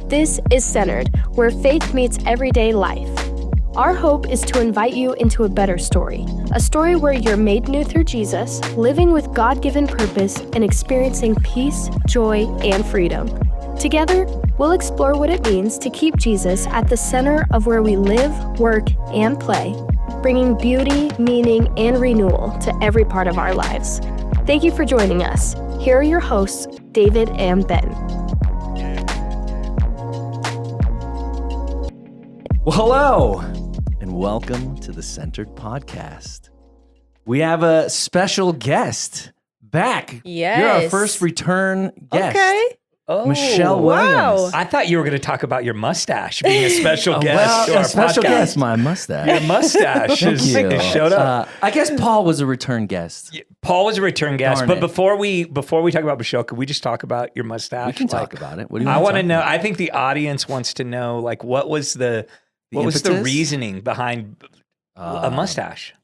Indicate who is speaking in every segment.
Speaker 1: This is Centered, where faith meets everyday life. Our hope is to invite you into a better story, a story where you're made new through Jesus, living with God-given purpose, and experiencing peace, joy, and freedom. Together, we'll explore what it means to keep Jesus at the center of where we live, work, and play, bringing beauty, meaning, and renewal to every part of our lives. Thank you for joining us. Here are your hosts, David and Ben.
Speaker 2: Well, hello, and welcome to the Centered Podcast. We have a special guest back.
Speaker 3: Yes.
Speaker 2: You're our first return guest.
Speaker 3: Okay.
Speaker 4: Oh,
Speaker 2: Michele Williams.
Speaker 4: I thought you were going to talk about your mustache being a special guest to
Speaker 2: a
Speaker 4: our
Speaker 2: special
Speaker 4: podcast.
Speaker 2: guest, my mustache.
Speaker 4: Your mustache
Speaker 2: Thank you.
Speaker 4: is showed up.
Speaker 2: I guess Paul was a return guest.
Speaker 4: Paul was a return guest,
Speaker 2: Darn
Speaker 4: but
Speaker 2: it.
Speaker 4: before we talk about Michele, could we just talk about your mustache?
Speaker 2: We can talk about it. What do you
Speaker 4: I
Speaker 2: want
Speaker 4: want to
Speaker 2: to
Speaker 4: know. I think the audience wants to know, like, what was the
Speaker 2: impetus?
Speaker 4: reasoning behind a mustache?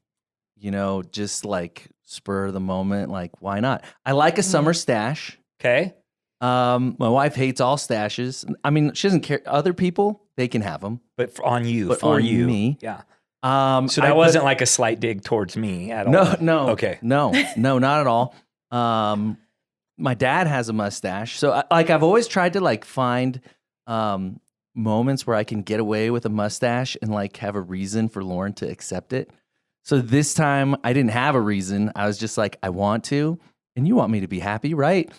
Speaker 2: You know, just like spur of the moment, like why not? I like a summer stash.
Speaker 4: Okay.
Speaker 2: My wife hates all stashes. I mean, she doesn't care. Other people, they can have them.
Speaker 4: But on you,
Speaker 2: But
Speaker 4: for
Speaker 2: on
Speaker 4: you.
Speaker 2: me.
Speaker 4: Yeah.
Speaker 2: So
Speaker 4: So that wasn't like a slight dig towards me at all.
Speaker 2: No.
Speaker 4: Okay.
Speaker 2: No, not at all. My dad has a mustache. So I've always tried to like find moments where I can get away with a mustache and like have a reason for Lauren to accept it. So this time I didn't have a reason. I was just like, I want to, and you want me to be happy, right?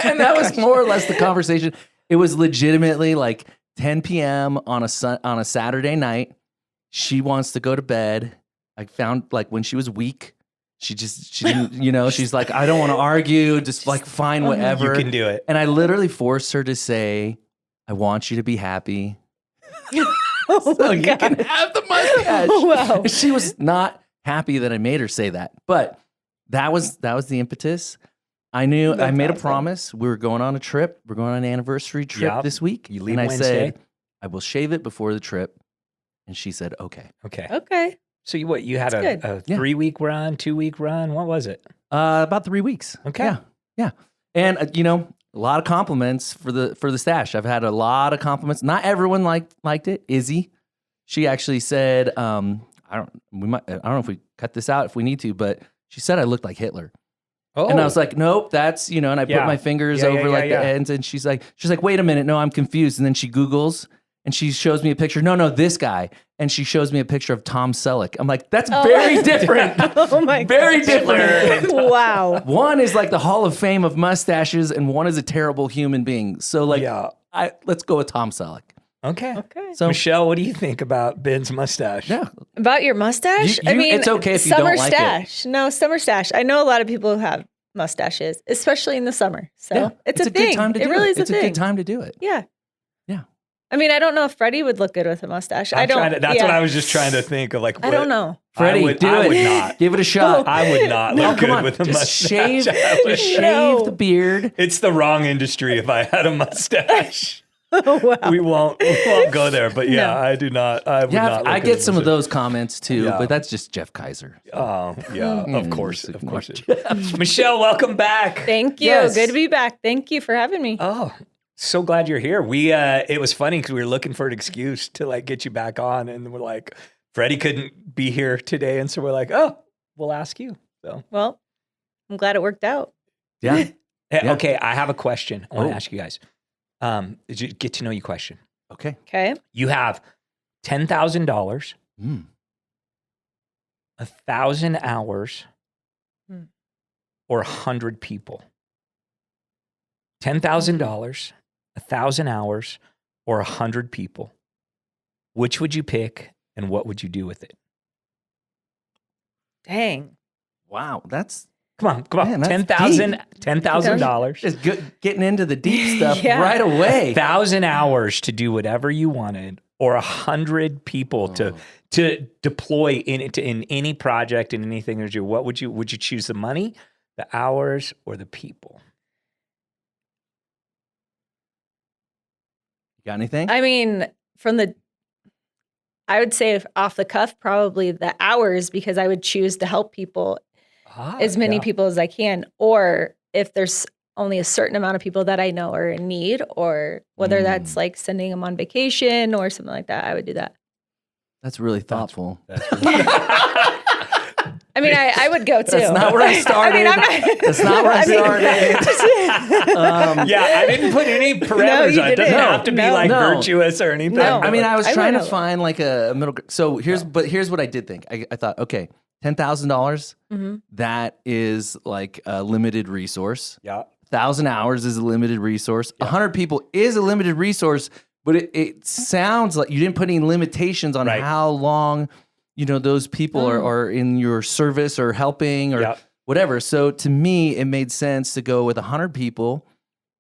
Speaker 2: And that was more or less the conversation. It was legitimately like 10 p.m. on a Saturday night. She wants to go to bed. I found like when she was weak, she didn't, you know, she's like, I don't want to argue, just like fine, whatever.
Speaker 4: You can do it.
Speaker 2: And I literally forced her to say, I want you to be happy. So you can have the mustache.
Speaker 3: Wow.
Speaker 2: She was not happy that I made her say that, but that was the impetus. I knew I made a promise. We were going on a trip. We're going on an anniversary trip
Speaker 4: Yep.
Speaker 2: this week.
Speaker 4: You leave
Speaker 2: and I
Speaker 4: Wednesday.
Speaker 2: said, I will shave it before the trip. And she said, okay.
Speaker 4: Okay.
Speaker 3: Okay.
Speaker 4: So you had
Speaker 3: That's
Speaker 4: a
Speaker 2: Yeah.
Speaker 4: 3-week run, 2-week run? What was it?
Speaker 2: About 3 weeks.
Speaker 4: Okay.
Speaker 2: Yeah. And you know, a lot of compliments for the stash. I've had a lot of compliments. Not everyone liked it. Izzy, she actually said, I don't know if we cut this out if we need to, but she said I looked like Hitler.
Speaker 4: Oh.
Speaker 2: And I was like, nope, that's, you know, and I put my fingers over the ends, and she's like, wait a minute, no, I'm confused. And then she Googles and she shows me a picture. No, this guy. And she shows me a picture of Tom Selleck. I'm like, that's very different.
Speaker 3: Oh my
Speaker 2: Very
Speaker 3: gosh.
Speaker 2: different.
Speaker 3: Wow.
Speaker 2: One is like the Hall of Fame of mustaches, and one is a terrible human being. So like,
Speaker 4: Yeah.
Speaker 2: let's go with Tom Selleck.
Speaker 4: Okay.
Speaker 3: Okay.
Speaker 2: So
Speaker 4: Michele, what do you think about Ben's mustache?
Speaker 2: yeah,
Speaker 3: About your mustache?
Speaker 2: it's okay if you
Speaker 3: summer
Speaker 2: don't like it.
Speaker 3: stash. No, summer stash. I know a lot of people who have mustaches, especially in the summer. So
Speaker 2: yeah.
Speaker 3: it's a
Speaker 2: good
Speaker 3: thing.
Speaker 2: time to
Speaker 3: it
Speaker 2: do
Speaker 3: really
Speaker 2: it.
Speaker 3: is
Speaker 2: It's
Speaker 3: a
Speaker 2: a
Speaker 3: thing.
Speaker 2: good time to do it.
Speaker 3: Yeah.
Speaker 2: Yeah.
Speaker 3: I mean, I don't know if Freddie would look good with a mustache.
Speaker 4: That's what I was just trying to think of. Like,
Speaker 3: I don't know.
Speaker 2: Freddie,
Speaker 4: I would
Speaker 2: not. Give it a shot.
Speaker 4: I would not
Speaker 2: No,
Speaker 4: look
Speaker 2: come
Speaker 4: good
Speaker 2: on.
Speaker 4: with a
Speaker 2: Just
Speaker 4: mustache.
Speaker 2: shave the beard.
Speaker 4: It's the wrong industry if I had a mustache.
Speaker 3: Oh, wow.
Speaker 4: we won't go there. But yeah,
Speaker 3: No.
Speaker 4: I do not. I would not.
Speaker 2: I
Speaker 4: look
Speaker 2: get
Speaker 4: at
Speaker 2: some of
Speaker 4: mustache.
Speaker 2: those comments too,
Speaker 4: Yeah.
Speaker 2: but that's just Jeff Kaiser.
Speaker 4: Oh yeah, of course,
Speaker 2: just
Speaker 4: of
Speaker 2: ignore
Speaker 4: course. Michele, welcome back.
Speaker 3: Thank you.
Speaker 2: Yes.
Speaker 3: Good to be back. Thank you for having me.
Speaker 4: Oh, so glad you're here. We it was funny because we were looking for an excuse to like get you back on, and we're like, Freddie couldn't be here today, and so we're like, oh, we'll ask you. So
Speaker 3: Well, I'm glad it worked out.
Speaker 2: Yeah.
Speaker 4: Hey,
Speaker 2: Yeah.
Speaker 4: okay, I have a question. I want
Speaker 2: Oh.
Speaker 4: to ask you guys. Get to know you question.
Speaker 2: Okay.
Speaker 3: Okay.
Speaker 4: You have $10,000, 1,000 hours,
Speaker 3: Hmm.
Speaker 4: or 100 people. $10,000, 1,000 hours, or 100 people. Which would you pick, and what would you do with it?
Speaker 3: Dang.
Speaker 2: Wow. That's
Speaker 4: Come on.
Speaker 2: Man, that's
Speaker 4: $10,000.
Speaker 2: just getting into the deep stuff
Speaker 3: Yeah.
Speaker 2: right away.
Speaker 4: 1,000 hours to do whatever you wanted, or 100 people to deploy in any project and anything that you. What would you choose? The money, the hours, or the people?
Speaker 2: You got anything?
Speaker 3: I mean, I would say off the cuff, probably the hours, because I would choose to help people, as many people as I can. Or if there's only a certain amount of people that I know are in need, or whether that's like sending them on vacation or something like that, I would do that.
Speaker 2: That's really thoughtful.
Speaker 3: I mean, I would go too.
Speaker 2: That's not where I started.
Speaker 3: I mean, I'm not,
Speaker 2: That's not where I started.
Speaker 4: Yeah, I didn't put any parameters
Speaker 3: you
Speaker 4: on it. It doesn't
Speaker 3: didn't.
Speaker 4: have to be like
Speaker 2: No.
Speaker 4: virtuous or anything.
Speaker 3: No.
Speaker 2: I mean, I was
Speaker 3: I
Speaker 2: trying to
Speaker 3: would've-
Speaker 2: find like a middle. So here's what I did think. I thought, okay, $10,000. That is like a limited resource.
Speaker 4: Yeah.
Speaker 2: 1,000 hours is a limited resource. 100 people is a limited resource, but it sounds like you didn't put any limitations on
Speaker 4: Right.
Speaker 2: how long, those people are in your service or helping or whatever. So to me, it made sense to go with 100 people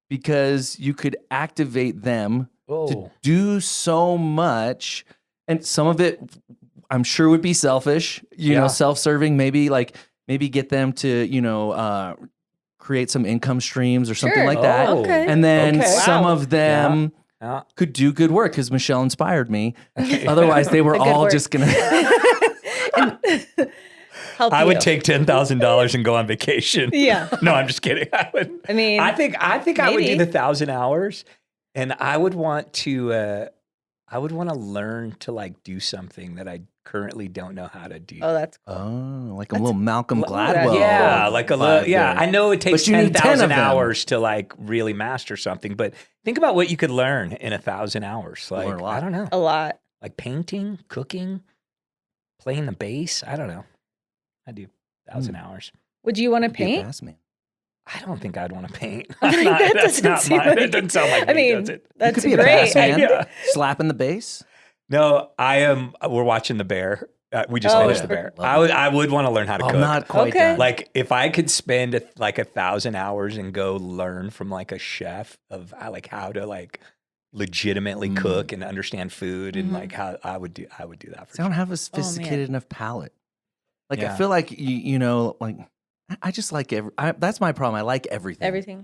Speaker 2: because you could activate them to do so much. And some of it, I'm sure, would be selfish, self-serving, maybe get them to, create some income streams or something like that.
Speaker 4: Oh,
Speaker 3: okay.
Speaker 2: And then
Speaker 4: Okay.
Speaker 2: some
Speaker 3: Wow.
Speaker 2: of them
Speaker 4: Yeah.
Speaker 2: could do good work because Michele inspired me. Otherwise, they were
Speaker 3: Good
Speaker 2: all
Speaker 3: work.
Speaker 2: just going to.
Speaker 3: Help
Speaker 4: I
Speaker 3: you.
Speaker 4: would take $10,000 and go on vacation.
Speaker 3: Yeah.
Speaker 4: No, I'm just kidding. I would.
Speaker 3: I mean,
Speaker 4: I think I would do
Speaker 3: maybe.
Speaker 4: the 1,000 hours, and I would want to. I would want to learn to like do something that I currently don't know how to do.
Speaker 3: Oh, that's cool.
Speaker 2: Oh, like a little Malcolm
Speaker 3: that's
Speaker 2: Gladwell.
Speaker 4: Yeah, like a little. Yeah, I know it takes
Speaker 2: But you need 10
Speaker 4: 10,000
Speaker 2: of them.
Speaker 4: hours to like really master something, but think about what you could learn in 1,000 hours. Like
Speaker 2: learn a lot.
Speaker 4: I don't know,
Speaker 3: A lot.
Speaker 4: like painting, cooking, playing the bass. I don't know. I do 1,000 hours.
Speaker 3: Would you want to
Speaker 2: Be a
Speaker 3: paint?
Speaker 2: bass man.
Speaker 4: I don't think I'd want to paint.
Speaker 3: Like, that doesn't seem
Speaker 4: mine. It
Speaker 3: like-
Speaker 4: doesn't sound like
Speaker 3: I
Speaker 4: me,
Speaker 3: mean,
Speaker 4: does it?
Speaker 2: You
Speaker 3: that's
Speaker 2: could be a
Speaker 3: great.
Speaker 2: bass man.
Speaker 4: Yeah.
Speaker 2: Slapping the bass.
Speaker 4: No, I am. We're watching The Bear. We just
Speaker 3: Oh,
Speaker 4: finished
Speaker 2: yeah.
Speaker 4: The Bear.
Speaker 2: Love
Speaker 4: I would want to learn how to
Speaker 2: I'm
Speaker 4: cook.
Speaker 2: not quite
Speaker 3: Okay.
Speaker 2: done.
Speaker 4: Like if I could spend like 1,000 hours and go learn from like a chef of like how to like legitimately cook and understand food and like how I would do that for
Speaker 2: I don't
Speaker 4: sure.
Speaker 2: have a sophisticated enough palate. Like
Speaker 4: Yeah.
Speaker 2: I feel like like I just like that's my problem. I like everything.
Speaker 3: Everything.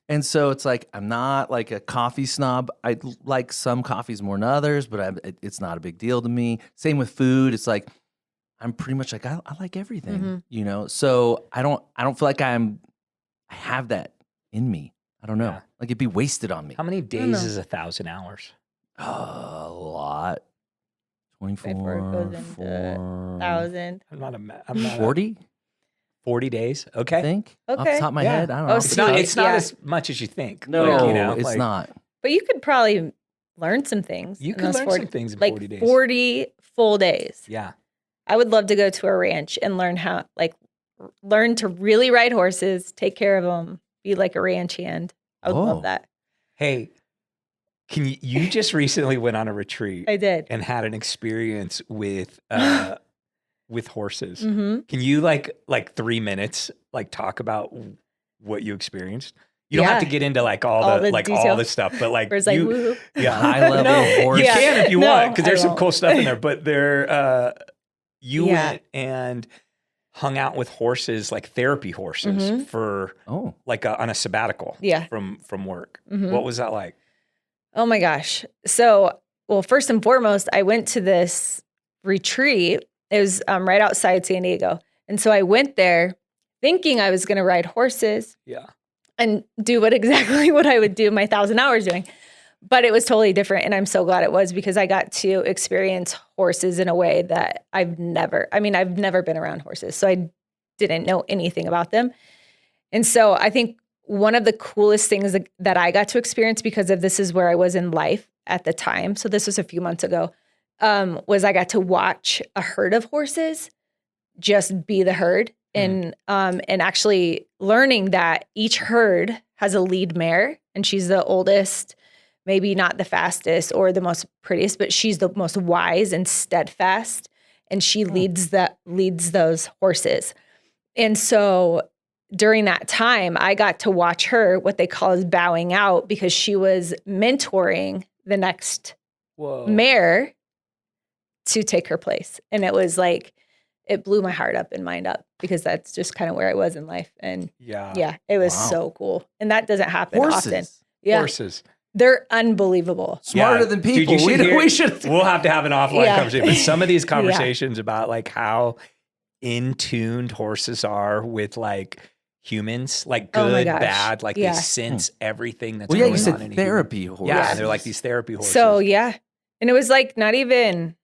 Speaker 2: And so it's like I'm not like a coffee snob. I like some coffees more than others, but it's not a big deal to me. Same with food. It's like I'm pretty much like I like everything, So I don't feel like I have that in me. I don't know.
Speaker 4: Yeah.
Speaker 2: Like it'd be wasted on me.
Speaker 4: How many
Speaker 3: know.
Speaker 4: days is 1,000 hours?
Speaker 2: A lot. 24,
Speaker 3: Before it goes into 1,000.
Speaker 4: I'm not
Speaker 2: 40,
Speaker 4: 40 days.
Speaker 2: I
Speaker 4: Okay.
Speaker 2: think. Off the
Speaker 3: Okay.
Speaker 2: top of my
Speaker 4: Yeah.
Speaker 2: head. I don't
Speaker 3: Oh,
Speaker 2: know.
Speaker 4: It's not,
Speaker 3: See,
Speaker 4: it's not
Speaker 3: yeah.
Speaker 4: as much as you think.
Speaker 2: No,
Speaker 4: Like,
Speaker 2: it's
Speaker 4: like,
Speaker 2: not.
Speaker 3: But you could probably learn some things.
Speaker 4: You
Speaker 3: in
Speaker 4: could
Speaker 3: those
Speaker 4: learn
Speaker 3: 40
Speaker 4: some things in
Speaker 3: like
Speaker 4: 40 days.
Speaker 3: 40 full days.
Speaker 4: Yeah.
Speaker 3: I would love to go to a ranch and learn learn to really ride horses, take care of them, be like a ranch hand. I would
Speaker 2: Oh.
Speaker 3: love that.
Speaker 4: Hey, you just recently went on a retreat
Speaker 3: I did.
Speaker 4: and had an experience with horses.
Speaker 3: Mm-hmm.
Speaker 4: Can you like 3 minutes like talk about what you experienced? You don't have to
Speaker 3: Yeah.
Speaker 4: get into like all
Speaker 3: All
Speaker 4: the
Speaker 3: the
Speaker 4: like all
Speaker 3: detail.
Speaker 4: the stuff, but like
Speaker 3: Where it's like,
Speaker 4: you,
Speaker 3: woo.
Speaker 4: yeah,
Speaker 2: High level
Speaker 3: No.
Speaker 2: horse.
Speaker 4: you
Speaker 3: Yeah.
Speaker 4: can if you
Speaker 3: No,
Speaker 4: want because there's
Speaker 3: I
Speaker 4: some
Speaker 3: won't.
Speaker 4: cool stuff in there. But you
Speaker 3: Yeah.
Speaker 4: went and hung out with horses, like therapy horses,
Speaker 3: Mhm.
Speaker 4: for
Speaker 2: Oh.
Speaker 4: like on a sabbatical,
Speaker 3: Yeah.
Speaker 4: from work.
Speaker 3: Mhm.
Speaker 4: What was that like?
Speaker 3: Oh my gosh. So, well, first and foremost, I went to this retreat. It was right outside San Diego. And so I went there thinking I was going to ride horses
Speaker 4: Yeah,
Speaker 3: and do exactly what I would do my 1,000 hours doing. But it was totally different. And I'm so glad it was because I got to experience horses in a way that I've never been around horses. So I didn't know anything about them. And so I think one of the coolest things that I got to experience, because of this is where I was in life at the time, so this was a few months ago, was I got to watch a herd of horses just be the herd, and actually learning that each herd has a lead mare, and she's the oldest, maybe not the fastest or the most prettiest, but she's the most wise and steadfast, and she leads those horses. And so during that time, I got to watch her, what they call is bowing out, because she was mentoring the next
Speaker 4: whoa,
Speaker 3: mare to take her place. And it was like, it blew my heart up and mind up, because that's just kind of where I was in life. And
Speaker 4: yeah,
Speaker 3: it was
Speaker 2: Wow.
Speaker 3: so cool. And that doesn't happen often.
Speaker 2: Horses.
Speaker 3: Yeah.
Speaker 4: horses.
Speaker 3: They're unbelievable.
Speaker 2: Smarter
Speaker 4: Yeah.
Speaker 2: than
Speaker 4: Dude,
Speaker 2: people.
Speaker 4: you should hear-
Speaker 2: we should.
Speaker 4: We'll have to have an offline
Speaker 3: Yeah.
Speaker 4: conversation. But some of these conversations about like how in tuned horses are with like humans, like
Speaker 3: Oh my
Speaker 4: good,
Speaker 3: gosh.
Speaker 4: bad, like they
Speaker 3: Yeah.
Speaker 4: sense everything that's
Speaker 2: Well, yeah,
Speaker 4: going
Speaker 2: you
Speaker 4: on
Speaker 2: said
Speaker 4: in a
Speaker 2: therapy
Speaker 4: human.
Speaker 2: horses.
Speaker 4: Yeah, they're like these therapy horses.
Speaker 3: So yeah, and it was like not even.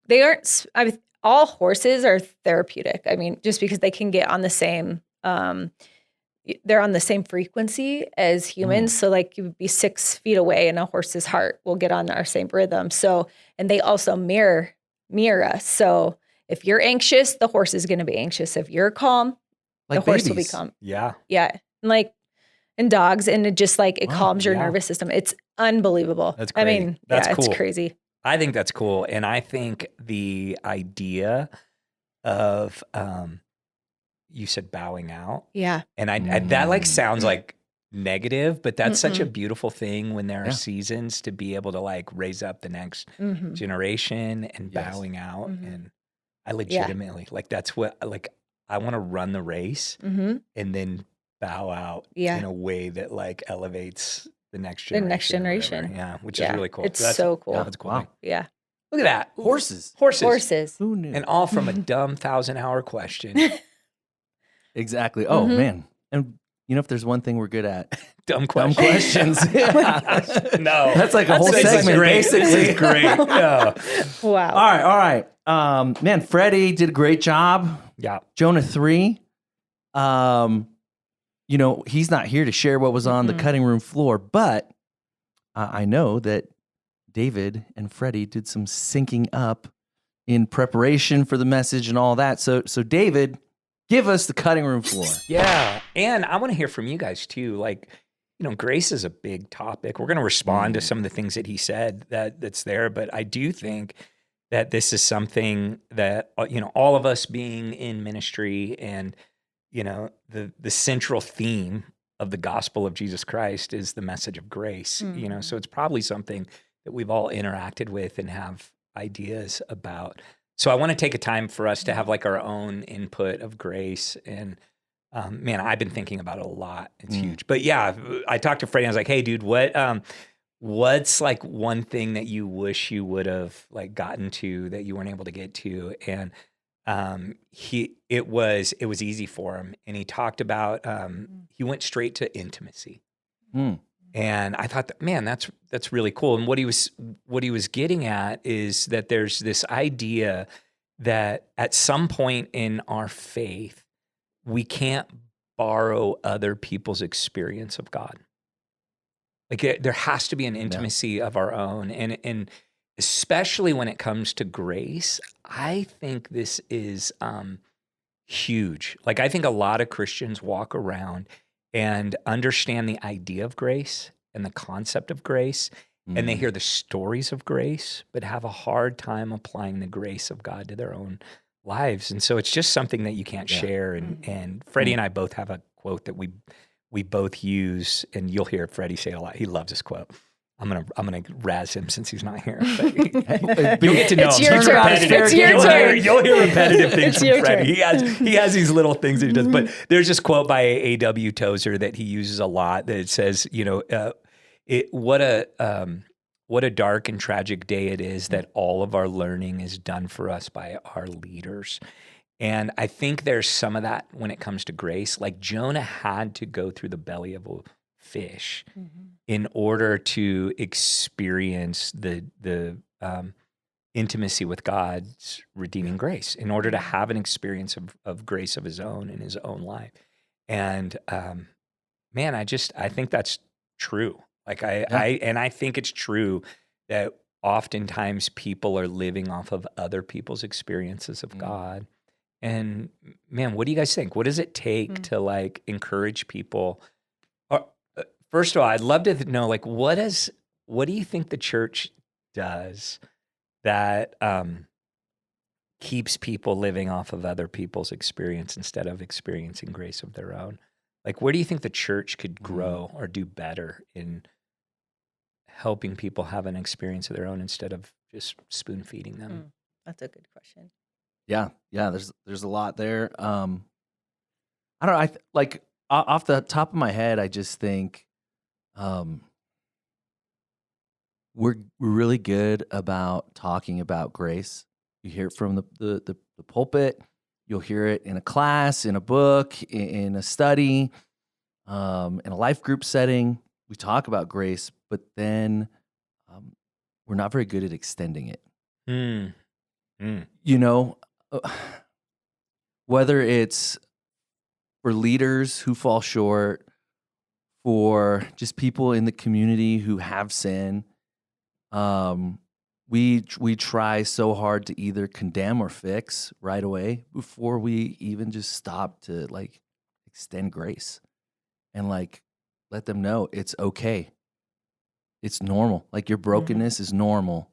Speaker 3: They aren't. All horses are therapeutic. I mean, just because they can get on the same. They're on the same frequency as humans. So like you would be 6 feet away, and a horse's heart will get on our same rhythm. So, and they also mirror us. So if you're anxious, the horse is going to be anxious. If you're calm,
Speaker 2: Like
Speaker 3: the horse will be
Speaker 2: babies.
Speaker 3: calm.
Speaker 4: yeah.
Speaker 3: Yeah. And dogs, and it just like, it
Speaker 2: Wow,
Speaker 3: calms your
Speaker 4: yeah.
Speaker 3: nervous system. It's unbelievable.
Speaker 4: That's
Speaker 3: I
Speaker 4: great.
Speaker 3: mean,
Speaker 4: That's
Speaker 3: yeah,
Speaker 4: cool.
Speaker 3: it's crazy.
Speaker 4: I think that's cool. And I think the idea of, you said bowing out.
Speaker 3: Yeah.
Speaker 4: And I that like sounds
Speaker 3: Mm.
Speaker 4: like negative, but that's such a beautiful thing when there are
Speaker 2: Yeah.
Speaker 4: seasons to be able to like raise up the next
Speaker 3: Mm-hmm.
Speaker 4: generation and
Speaker 2: Yes.
Speaker 4: bowing out.
Speaker 3: Mhm.
Speaker 4: And I legitimately like that's what like I want to run the race
Speaker 3: Mm-hmm.
Speaker 4: and then bow out
Speaker 3: Yeah.
Speaker 4: in a way that like elevates the next
Speaker 3: The
Speaker 4: generation.
Speaker 3: next
Speaker 4: or whatever.
Speaker 3: generation.
Speaker 4: Yeah, which
Speaker 3: Yeah,
Speaker 4: is really cool.
Speaker 3: it's
Speaker 4: That's-
Speaker 3: so cool.
Speaker 4: That's a cool.
Speaker 2: Wow.
Speaker 4: thing.
Speaker 3: Yeah.
Speaker 4: Look at that.
Speaker 2: Horses.
Speaker 4: Horses.
Speaker 2: Who knew?
Speaker 4: And all from a dumb 1,000-hour question.
Speaker 2: Exactly. Oh
Speaker 3: Mhm.
Speaker 2: man. And you know, if there's one thing we're good at,
Speaker 4: Dumb
Speaker 2: dumb
Speaker 4: questions.
Speaker 2: questions. Yeah.
Speaker 4: No.
Speaker 2: That's like a
Speaker 3: That's
Speaker 2: whole
Speaker 3: like
Speaker 2: segment,
Speaker 4: great.
Speaker 2: basically.
Speaker 4: This is great. Yeah.
Speaker 3: Wow.
Speaker 2: All right. Man, Freddie did a great job.
Speaker 4: Yeah.
Speaker 2: Jonah 3. You know, he's not here to share what was on the
Speaker 3: Mhm.
Speaker 2: cutting room floor, but I know that David and Freddie did some syncing up in preparation for the message and all that. So David, give us the cutting room floor.
Speaker 4: Yeah. And I want to hear from you guys too. Like, you know, grace is a big topic. We're going to respond to some of the things that he said that's there, but I do think that this is something that, you know, all of us being in ministry and, you know, the central theme of the gospel of Jesus Christ is the message of grace, you know, so it's probably something that we've all interacted with and have ideas about. So I want to take a time for us to have like our own input of grace. And man, I've been thinking about it a lot. It's huge. But yeah, I talked to Freddie. I was like, hey, dude, what's like one thing that you wish you would have like gotten to that you weren't able to get to? And it was easy for him. And he talked about he went straight to intimacy.
Speaker 2: Mm.
Speaker 4: And I thought that, man, that's really cool. And what he was getting at is that there's this idea that at some point in our faith, we can't borrow other people's experience of God. Like there has to be an intimacy of our own. And especially when it comes to grace, I think this is huge. Like I think a lot of Christians walk around and understand the idea of grace and the concept of grace, and they hear the stories of grace, but have a hard time applying the grace of God to their own lives. And so it's just something that you can't share. And Freddie and I both have a quote that we both use, and you'll hear Freddie say it a lot. He loves this quote. I'm gonna razz him since he's not here. But you'll get to know
Speaker 3: It's
Speaker 4: him.
Speaker 3: your
Speaker 4: He's
Speaker 3: turn.
Speaker 4: repetitive.
Speaker 3: It's your turn.
Speaker 4: You'll hear repetitive things
Speaker 3: It's
Speaker 4: from
Speaker 3: your
Speaker 4: Freddie.
Speaker 3: turn.
Speaker 4: He has these little things that he does. But there's this quote by A.W. Tozer that he uses a lot that it says, you know, what a dark and tragic day it is that all of our learning is done for us by our leaders. And I think there's some of that when it comes to grace. Like Jonah had to go through the belly of a fish in order to experience the intimacy with God's redeeming grace, in order to have an experience of grace of his own in his own life. And man, I think that's true. Like I think it's true that oftentimes people are living off of other people's experiences of God. And man, what do you guys think? What does it take to like encourage people? First of all, I'd love to know, like, what do you think the church does that keeps people living off of other people's experience instead of experiencing grace of their own? Like, where do you think the church could grow or do better in helping people have an experience of their own instead of just spoon feeding them?
Speaker 3: That's a good question.
Speaker 2: Yeah. There's a lot there. I don't know. Like off the top of my head, I just think we're really good about talking about grace. You hear it from the pulpit. You'll hear it in a class, in a book, in a study, in a life group setting. We talk about grace, but then we're not very good at extending it.
Speaker 4: Mm.
Speaker 2: You know, whether it's for leaders who fall short, for just people in the community who have sin, we try so hard to either condemn or fix right away before we even just stop to like extend grace and like let them know it's okay. It's normal. Like your brokenness is normal.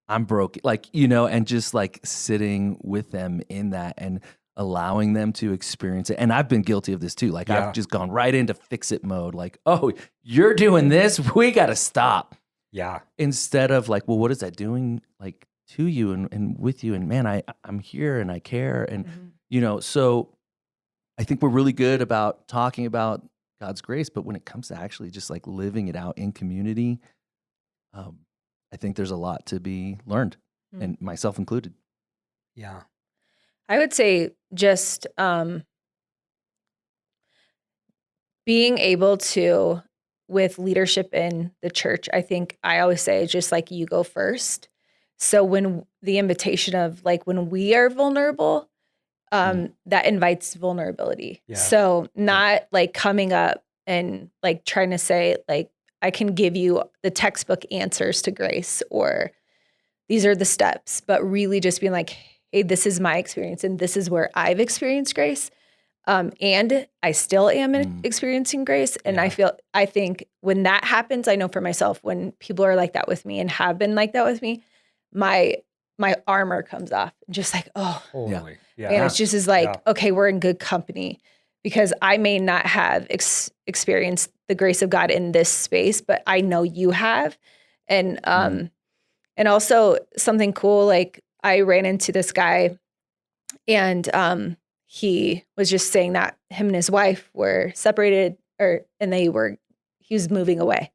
Speaker 2: I'm broken. Like, you know, and just like sitting with them in that and allowing them to experience it. And I've been guilty of this too. Like I've just gone right into fix it mode. Like, oh, you're doing this. We got to stop.
Speaker 4: Yeah.
Speaker 2: Instead of like, well, what is that doing like to you and with you? And man, I'm here and I care. And, you know, so I think we're really good about talking about God's grace, but when it comes to actually just like living it out in community, I think there's a lot to be learned, and myself included.
Speaker 4: Yeah.
Speaker 3: I would say just being able to, with leadership in the church, I think I always say just like you go first. So when the invitation of like when we are vulnerable, that invites vulnerability.
Speaker 4: Yeah.
Speaker 3: So not like coming up and like trying to say like, I can give you the textbook answers to grace or these are the steps, but really just being like, hey, this is my experience and this is where I've experienced grace. And I still am experiencing grace. And I think when that happens, I know for myself, when people are like that with me and have been like that with me, my armor comes off just like, oh,
Speaker 4: Totally. Yeah.
Speaker 3: and it's just is like, okay, we're in good company because I may not have experienced the grace of God in this space, but I know you have. And, and also something cool, like I ran into this guy and, he was just saying that him and his wife were separated and he was moving away.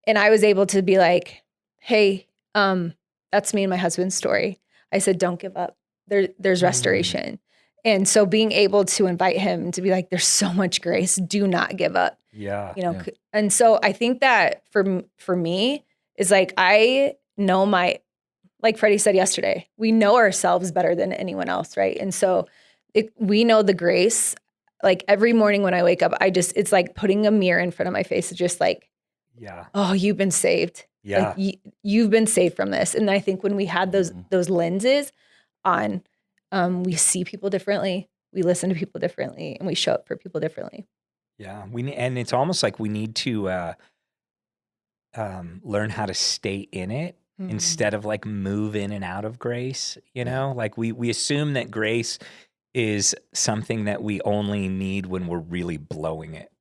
Speaker 3: And I was able to be like, hey, that's me and my husband's story. I said, don't give up. There's restoration. And so being able to invite him to be like, there's so much grace. Do not give up.
Speaker 4: Yeah.
Speaker 3: You know? And so I think that for me is like, I know like Freddie said yesterday, we know ourselves better than anyone else. Right. And so we know the grace, like every morning when I wake up, it's like putting a mirror in front of my face. It's just like, oh, you've been saved.
Speaker 4: Yeah.
Speaker 3: Like you've been saved from this. And I think when we had those lenses on, we see people differently, we listen to people differently, and we show up for people differently.
Speaker 4: Yeah. And it's almost like we need to learn how to stay in it instead of like move in and out of grace. You know, like we assume that grace is something that we only need when we're really blowing it.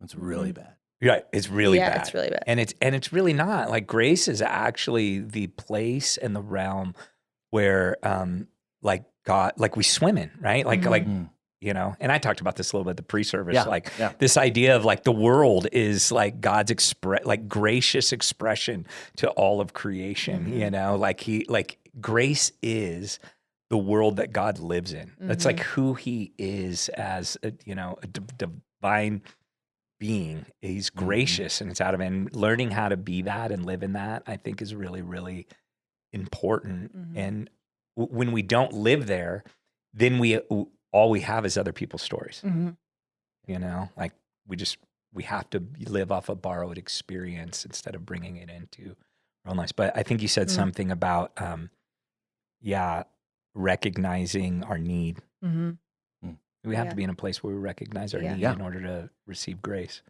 Speaker 2: It's really bad.
Speaker 4: Yeah, it's really bad.
Speaker 3: Yeah, it's really bad.
Speaker 4: And it's really not. Like grace is actually the place and the realm where like God, like we swim in, right? Like you know, and I talked about this a little bit at the pre-service, this idea of like the world is like God's gracious expression to all of creation, you know, like grace is the world that God lives in. That's like who he is as a, you know, a divine being. He's gracious and it's out of, and learning how to be that and live in that, I think is really, really important. And when we don't live there, then all we have is other people's stories, you know, like we have to live off a borrowed experience instead of bringing it into our own lives. But I think you said something about, recognizing our need. We have to be in a place where we recognize our need in order to receive grace.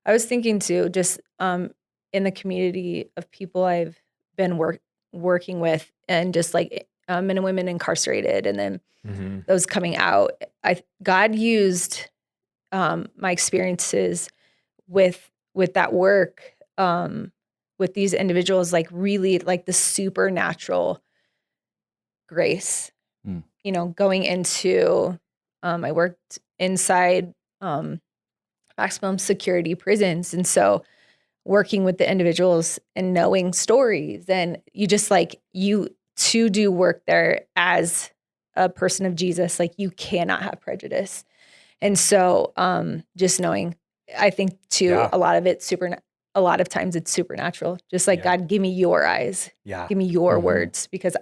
Speaker 3: I was thinking too, just in the community of people I've been working with, and just like men and women incarcerated, and then those coming out. God used my experiences with that work with these individuals, like really like the supernatural grace. You know, going into I worked inside maximum security prisons, and so working with the individuals and knowing stories, and you just like to do work there as a person of Jesus, like you cannot have prejudice. And so just knowing, I think too,
Speaker 4: Yeah.
Speaker 3: a lot of times it's supernatural. Just like,
Speaker 4: Yeah.
Speaker 3: God, give me your eyes,
Speaker 4: Yeah.
Speaker 3: give me your
Speaker 2: Mhm.
Speaker 3: words, because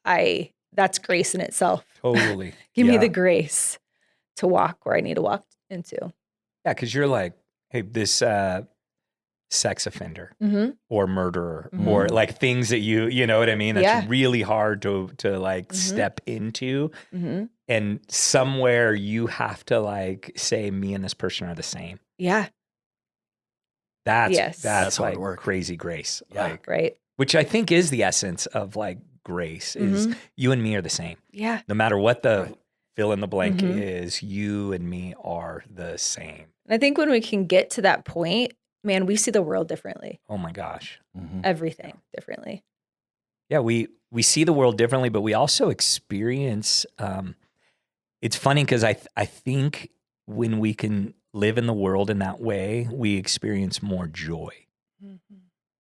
Speaker 3: that's grace in itself.
Speaker 4: Totally.
Speaker 3: Give me
Speaker 4: Yeah.
Speaker 3: the grace to walk where I need to walk into.
Speaker 4: Yeah, because you're like, hey, this sex offender
Speaker 3: Mm-hmm.
Speaker 4: or murderer
Speaker 3: Mhm.
Speaker 4: or like things that you know what I mean? That's
Speaker 3: Yeah.
Speaker 4: really hard to like
Speaker 3: Mhm.
Speaker 4: step into.
Speaker 3: Mm-hmm.
Speaker 4: And somewhere you have to like say, me and this person are the same.
Speaker 3: Yeah.
Speaker 4: That's
Speaker 3: Yes.
Speaker 2: That's hard
Speaker 4: like
Speaker 2: work.
Speaker 4: crazy grace.
Speaker 2: Yeah.
Speaker 4: Like,
Speaker 3: Right.
Speaker 4: which I think is the essence of like grace is
Speaker 3: Mhm.
Speaker 4: you and me are the same.
Speaker 3: Yeah.
Speaker 4: No matter what the
Speaker 2: Right.
Speaker 4: fill in the blank
Speaker 3: Mhm.
Speaker 4: is, you and me are the same.
Speaker 3: And I think when we can get to that point, man, we see the world differently,
Speaker 4: Oh my gosh.
Speaker 2: Mhm.
Speaker 3: everything differently.
Speaker 4: Yeah, we see the world differently, but we also experience. It's funny because I think when we can live in the world in that way, we experience more joy.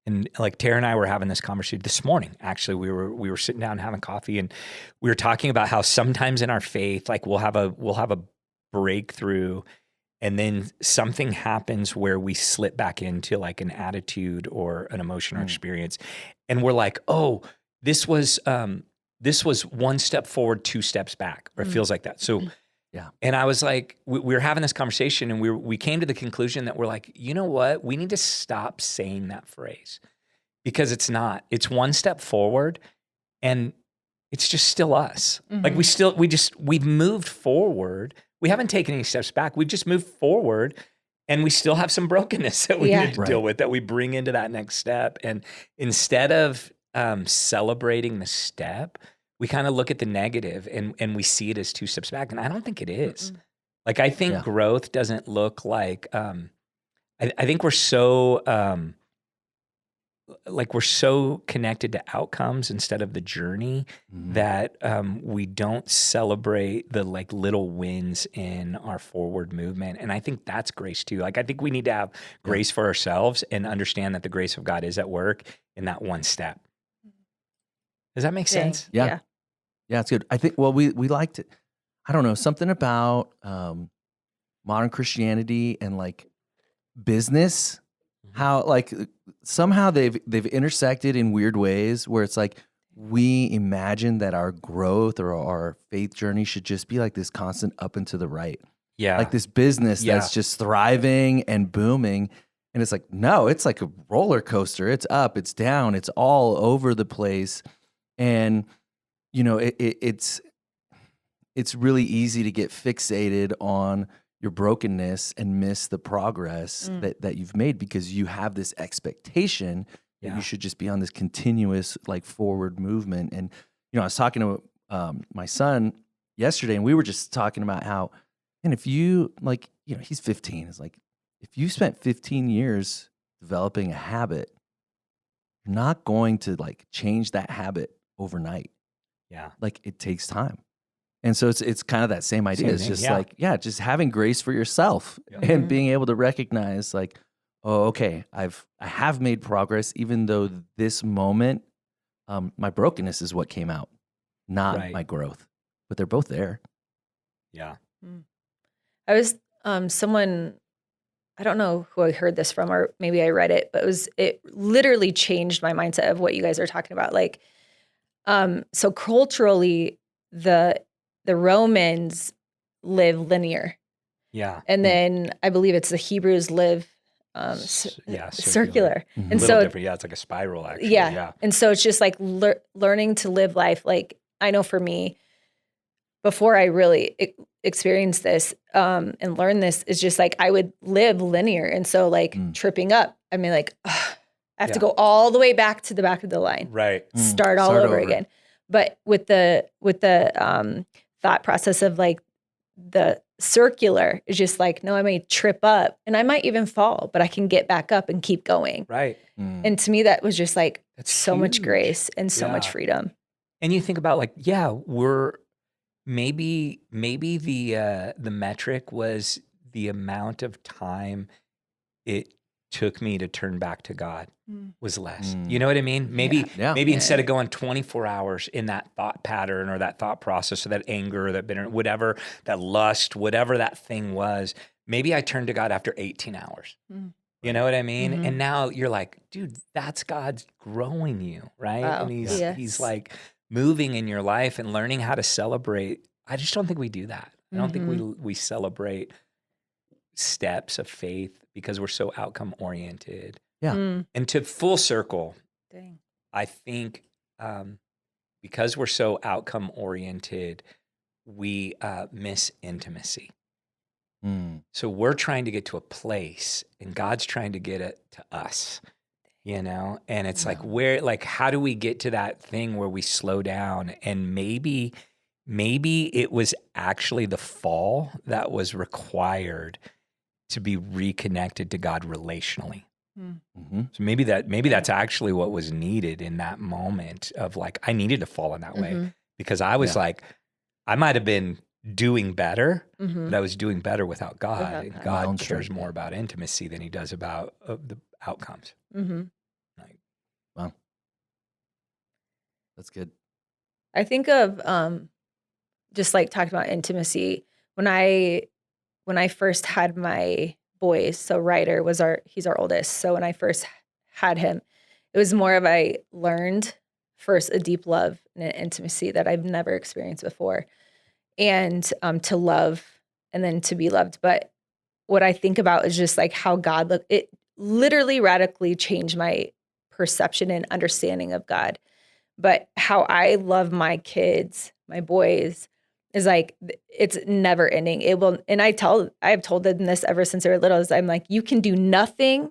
Speaker 4: And like Tara and I were having this conversation this morning. Actually, we were sitting down having coffee, and we were talking about how sometimes in our faith, like we'll have a breakthrough, and then something happens where we slip back into like an attitude or an emotion or experience, and we're like, oh, this was one step forward, two steps back, or it feels like that. So.
Speaker 2: Yeah.
Speaker 4: And I was like, we were having this conversation, and we came to the conclusion that we're like, you know what? We need to stop saying that phrase because it's not. It's one step forward, and it's just still us. Like we've moved forward. We haven't taken any steps back. We've just moved forward, and we still have some brokenness that we
Speaker 3: Yeah.
Speaker 4: need to deal with that we bring into that next step. And instead of celebrating the step, we kind of look at the negative and we see it as two steps back. And I don't think it is. Like, I think
Speaker 2: Yeah.
Speaker 4: growth doesn't look like, I think we're so, we're so connected to outcomes instead of the journey that we don't celebrate the like little wins in our forward movement. And I think that's grace too. Like, I think we need to have grace for ourselves and understand that the grace of God is at work in that one step. Does that make
Speaker 3: Dang.
Speaker 4: sense?
Speaker 2: Yeah. Yeah, it's good. I think, well, we liked it. I don't know, something about modern Christianity and like business, how like somehow they've intersected in weird ways where it's like we imagine that our growth or our faith journey should just be like this constant up and to the right.
Speaker 4: Yeah.
Speaker 2: Like this business
Speaker 4: Yeah.
Speaker 2: that's just thriving and booming. And it's like, no, it's like a roller coaster. It's up, it's down, it's all over the place. And you know, it's really easy to get fixated on your brokenness and miss the progress that you've made because you have this expectation that you should just be on this continuous like forward movement. And you know, I was talking to my son yesterday, and we were just talking about how, and if you like, you know, he's 15. It's like if you spent 15 years developing a habit, you're not going to like change that habit overnight.
Speaker 4: Yeah.
Speaker 2: Like it takes time. And so it's kind of that same idea.
Speaker 4: Same
Speaker 2: It's
Speaker 4: thing,
Speaker 2: just
Speaker 4: yeah.
Speaker 2: like, just having grace for yourself and being able to recognize like, oh, okay, I have made progress, even though this moment, my brokenness is what came out, not
Speaker 4: Right.
Speaker 2: my growth, but they're both there.
Speaker 4: Yeah.
Speaker 3: I was someone, I don't know who I heard this from, or maybe I read it, but it literally changed my mindset of what you guys are talking about. Like, so culturally, the Romans live linear,
Speaker 4: Yeah.
Speaker 3: and then I believe it's the Hebrews live circular.
Speaker 2: Mhm.
Speaker 3: And
Speaker 4: A little
Speaker 3: so
Speaker 4: different. Yeah. It's like a spiral, actually.
Speaker 3: yeah.
Speaker 4: Yeah.
Speaker 3: And so it's just like learning to live life. Like, I know for me, before I really experienced this and learned this, is just like I would live linear. And so like tripping up, I mean, like, ugh, I have to go all the way back to the back of the line,
Speaker 4: Right.
Speaker 3: start all over again. But with the thought process of like the circular is just like, no, I may trip up and I might even fall, but I can get back up and keep going.
Speaker 4: Right.
Speaker 3: And to me, that was just like
Speaker 4: That's
Speaker 3: so much
Speaker 4: huge.
Speaker 3: grace and so much
Speaker 4: Yeah.
Speaker 3: freedom.
Speaker 4: And you think about like, yeah, we're maybe the metric was the amount of time it took me to turn back to God was less.
Speaker 2: Mm.
Speaker 4: You know what I mean? Maybe
Speaker 2: Yeah.
Speaker 4: instead of going 24 hours in that thought pattern or that thought process or that anger or that bitter, whatever, that lust, whatever that thing was, maybe I turned to God after 18 hours. You know what I mean? And now you're like, dude, that's God's growing you, right?
Speaker 3: Wow.
Speaker 4: And
Speaker 3: Yes.
Speaker 4: he's like moving in your life and learning how to celebrate. I just don't think we do that. I don't think we celebrate steps of faith because we're so outcome oriented.
Speaker 2: Yeah.
Speaker 4: And to full circle,
Speaker 3: Dang.
Speaker 4: I think because we're so outcome oriented, we miss intimacy.
Speaker 2: Mm.
Speaker 4: So we're trying to get to a place and God's trying to get it to us, you know? And it's like, how do we get to that thing where we slow down? And maybe it was actually the fall that was required to be reconnected to God relationally.
Speaker 2: Mm-hmm.
Speaker 4: So maybe that's actually what was needed in that moment of like, I needed to fall in that way because I was like, I might've been doing better, but I was doing better without God.
Speaker 3: Without
Speaker 4: And
Speaker 3: God.
Speaker 4: God
Speaker 2: own
Speaker 4: cares
Speaker 2: strength,
Speaker 4: more about intimacy than he does about the outcomes. Like,
Speaker 2: Wow. That's good.
Speaker 3: I think of just like talking about intimacy when I first had my boys. So Ryder he's our oldest. So when I first had him, it was more of I learned first a deep love and an intimacy that I've never experienced before, and to love and then to be loved. But what I think about is just like how God looked. It literally radically changed my perception and understanding of God. But how I love my kids, my boys, is like, it's never ending. It will, and I have told them this ever since they were little, is I'm like, you can do nothing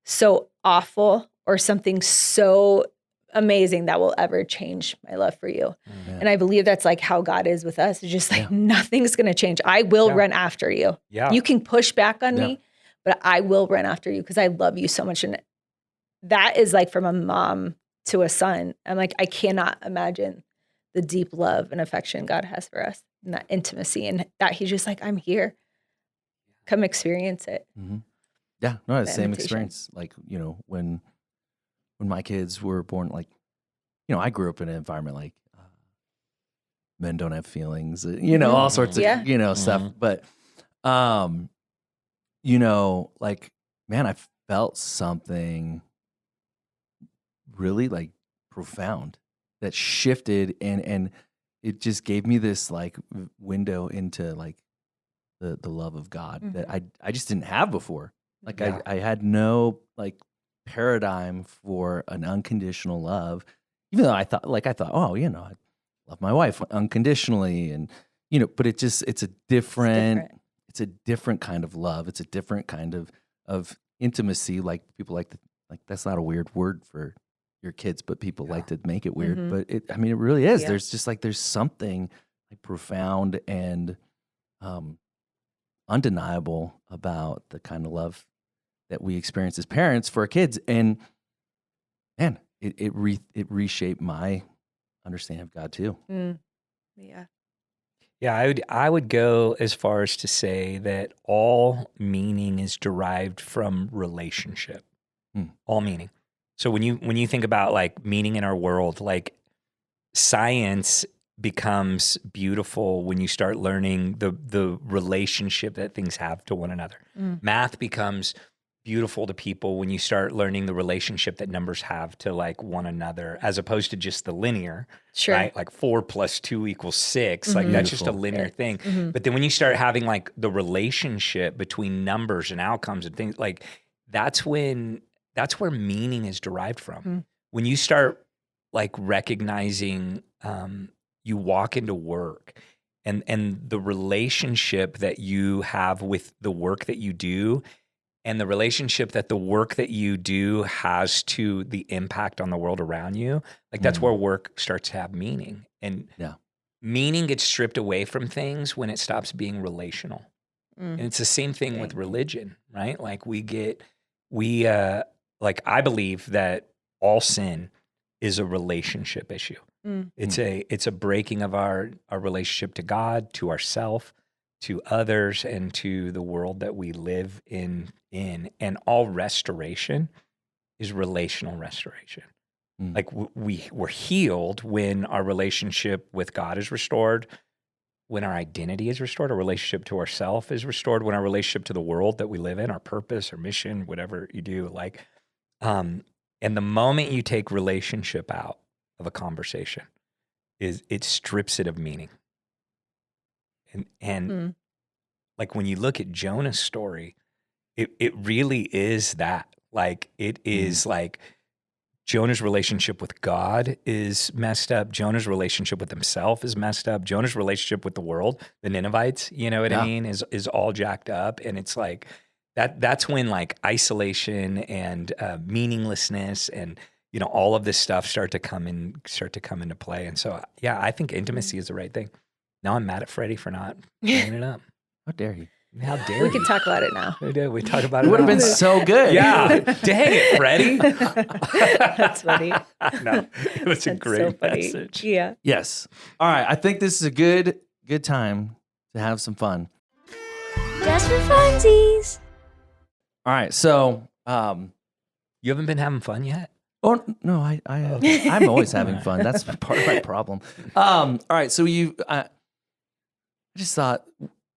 Speaker 3: so awful or something so amazing that will ever change my love for you.
Speaker 2: Yeah.
Speaker 3: And I believe that's like how God is with us. It's just like, nothing's going to change. I will run after you.
Speaker 4: Yeah.
Speaker 3: You can push back on me, but I will run after you because I love you so much. And that is like from a mom to a son. I'm like, I cannot imagine the deep love and affection God has for us and that intimacy and that he's just like, I'm here. Come experience it.
Speaker 2: Mm-hmm. Yeah, no, the same
Speaker 3: invitation.
Speaker 2: experience. Like, you know, when my kids were born, like, you know, I grew up in an environment like men don't have feelings, you know, all sorts of, you know, stuff. But, you know, like, man, I felt something really like profound that shifted and it just gave me this like window into like the love of God that I just didn't have before. Like I had no like paradigm for an unconditional love, even though I thought, oh, you know, I love my wife unconditionally, and you know, but it's a different kind of love. It's a different kind of intimacy. Like people like that's not a weird word for your kids, but people like to make it weird. But it really is. There's just like there's something like profound and undeniable about the kind of love that we experience as parents for our kids. And man, it reshaped my understanding of God too.
Speaker 3: Yeah.
Speaker 4: I would go as far as to say that all meaning is derived from relationship. All meaning. So when you think about like meaning in our world, like science becomes beautiful when you start learning the relationship that things have to one another. Math becomes beautiful to people when you start learning the relationship that numbers have to like one another, as opposed to just the linear, right? Like 4 + 2 = 6. Like that's just a linear thing. But then when you start having like the relationship between numbers and outcomes and things, like that's where meaning is derived from. When you start like recognizing, you walk into work and the relationship that you have with the work that you do and the relationship that the work that you do has to the impact on the world around you, like that's where work starts to have meaning. And meaning gets stripped away from things when it stops being relational. And it's the same thing with religion, right? Like like I believe that all sin is a relationship issue. It's a breaking of our relationship to God, to ourself, to others and to the world that we live in. And all restoration is relational restoration. Like we're healed when our relationship with God is restored, when our identity is restored, our relationship to ourself is restored, when our relationship to the world that we live in, our purpose or mission, whatever you do, like, and the moment you take relationship out of a conversation, it strips it of meaning. And like when you look at Jonah's story, it really is that. Like it is like Jonah's relationship with God is messed up. Jonah's relationship with himself is messed up. Jonah's relationship with the world, the Ninevites, you know what I mean, is all jacked up. And it's like that's when like isolation and meaninglessness and all of this stuff start to come into play. And so yeah, I think intimacy is the right thing. Now I'm mad at Freddie for not bringing it up.
Speaker 2: How dare you?
Speaker 4: How dare
Speaker 3: We could talk about it now.
Speaker 4: We did. We talk about it.
Speaker 2: It would have
Speaker 4: now.
Speaker 2: been so good.
Speaker 4: Yeah. Dang it, Freddie.
Speaker 3: That's funny.
Speaker 4: No, it was a
Speaker 3: That's
Speaker 4: great
Speaker 3: so funny.
Speaker 4: message.
Speaker 3: Yeah.
Speaker 2: Yes. All right. I think this is a good time to have some fun.
Speaker 1: Just for funsies.
Speaker 2: All right. So,
Speaker 4: You haven't been having fun yet?
Speaker 2: oh no, I'm always having fun. That's part of my problem. All right. So I just thought,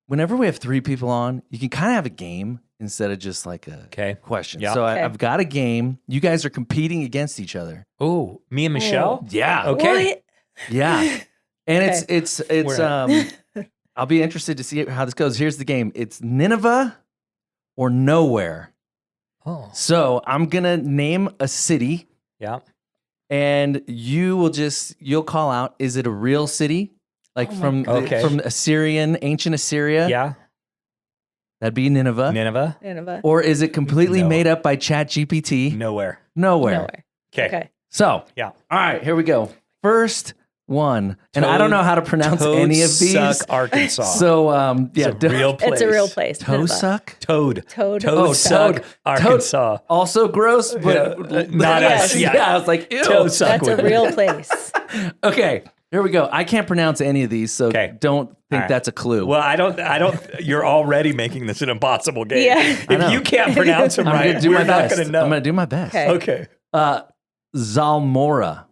Speaker 2: whenever we have 3 people on, you can kind of have a game instead of just like a question.
Speaker 4: Yeah.
Speaker 2: So
Speaker 3: Okay.
Speaker 2: I've got a game. You guys are competing against each other.
Speaker 4: Oh, me and Michelle?
Speaker 2: Yeah.
Speaker 4: Okay.
Speaker 3: What?
Speaker 2: Yeah. And it's
Speaker 4: We're-
Speaker 2: I'll be interested to see how this goes. Here's the game. It's Nineveh or nowhere.
Speaker 4: Oh.
Speaker 2: So I'm going to name a city
Speaker 4: Yeah.
Speaker 2: and you'll call out, is it a real city? Like from ancient Assyria?
Speaker 4: Yeah.
Speaker 2: That'd be Nineveh.
Speaker 3: Nineveh.
Speaker 2: Or is it completely
Speaker 4: No.
Speaker 2: made up by ChatGPT?
Speaker 4: Nowhere.
Speaker 2: Nowhere.
Speaker 3: Nowhere.
Speaker 4: Okay.
Speaker 3: Okay.
Speaker 2: So,
Speaker 4: Yeah.
Speaker 2: all right, here we go. First one. And I don't know how to pronounce any of these.
Speaker 4: Toadsuck, Arkansas.
Speaker 2: So, yeah.
Speaker 4: It's a real place.
Speaker 3: It's a real place. Nineveh.
Speaker 2: Toadsuck?
Speaker 4: Toad.
Speaker 3: Toad.
Speaker 4: Toadsuck,
Speaker 2: Toad.
Speaker 4: Arkansas.
Speaker 2: Also gross, but
Speaker 4: Not
Speaker 3: Yes.
Speaker 4: us. Yeah.
Speaker 2: Yeah, I was like, ew.
Speaker 4: Toadsuck.
Speaker 3: That's a
Speaker 4: would-
Speaker 3: real place.
Speaker 2: Okay, here we go. I can't pronounce any of these, so
Speaker 4: Okay.
Speaker 2: don't think
Speaker 4: All right.
Speaker 2: that's a clue.
Speaker 4: Well, I don't. You're already making this an impossible game.
Speaker 3: Yeah.
Speaker 2: I know.
Speaker 4: If you can't pronounce them
Speaker 2: I'm
Speaker 4: right,
Speaker 2: gonna do
Speaker 4: we're
Speaker 2: my
Speaker 4: not
Speaker 2: best.
Speaker 4: going to know.
Speaker 2: I'm gonna do my best.
Speaker 3: Okay.
Speaker 4: Okay.
Speaker 2: Zalmora.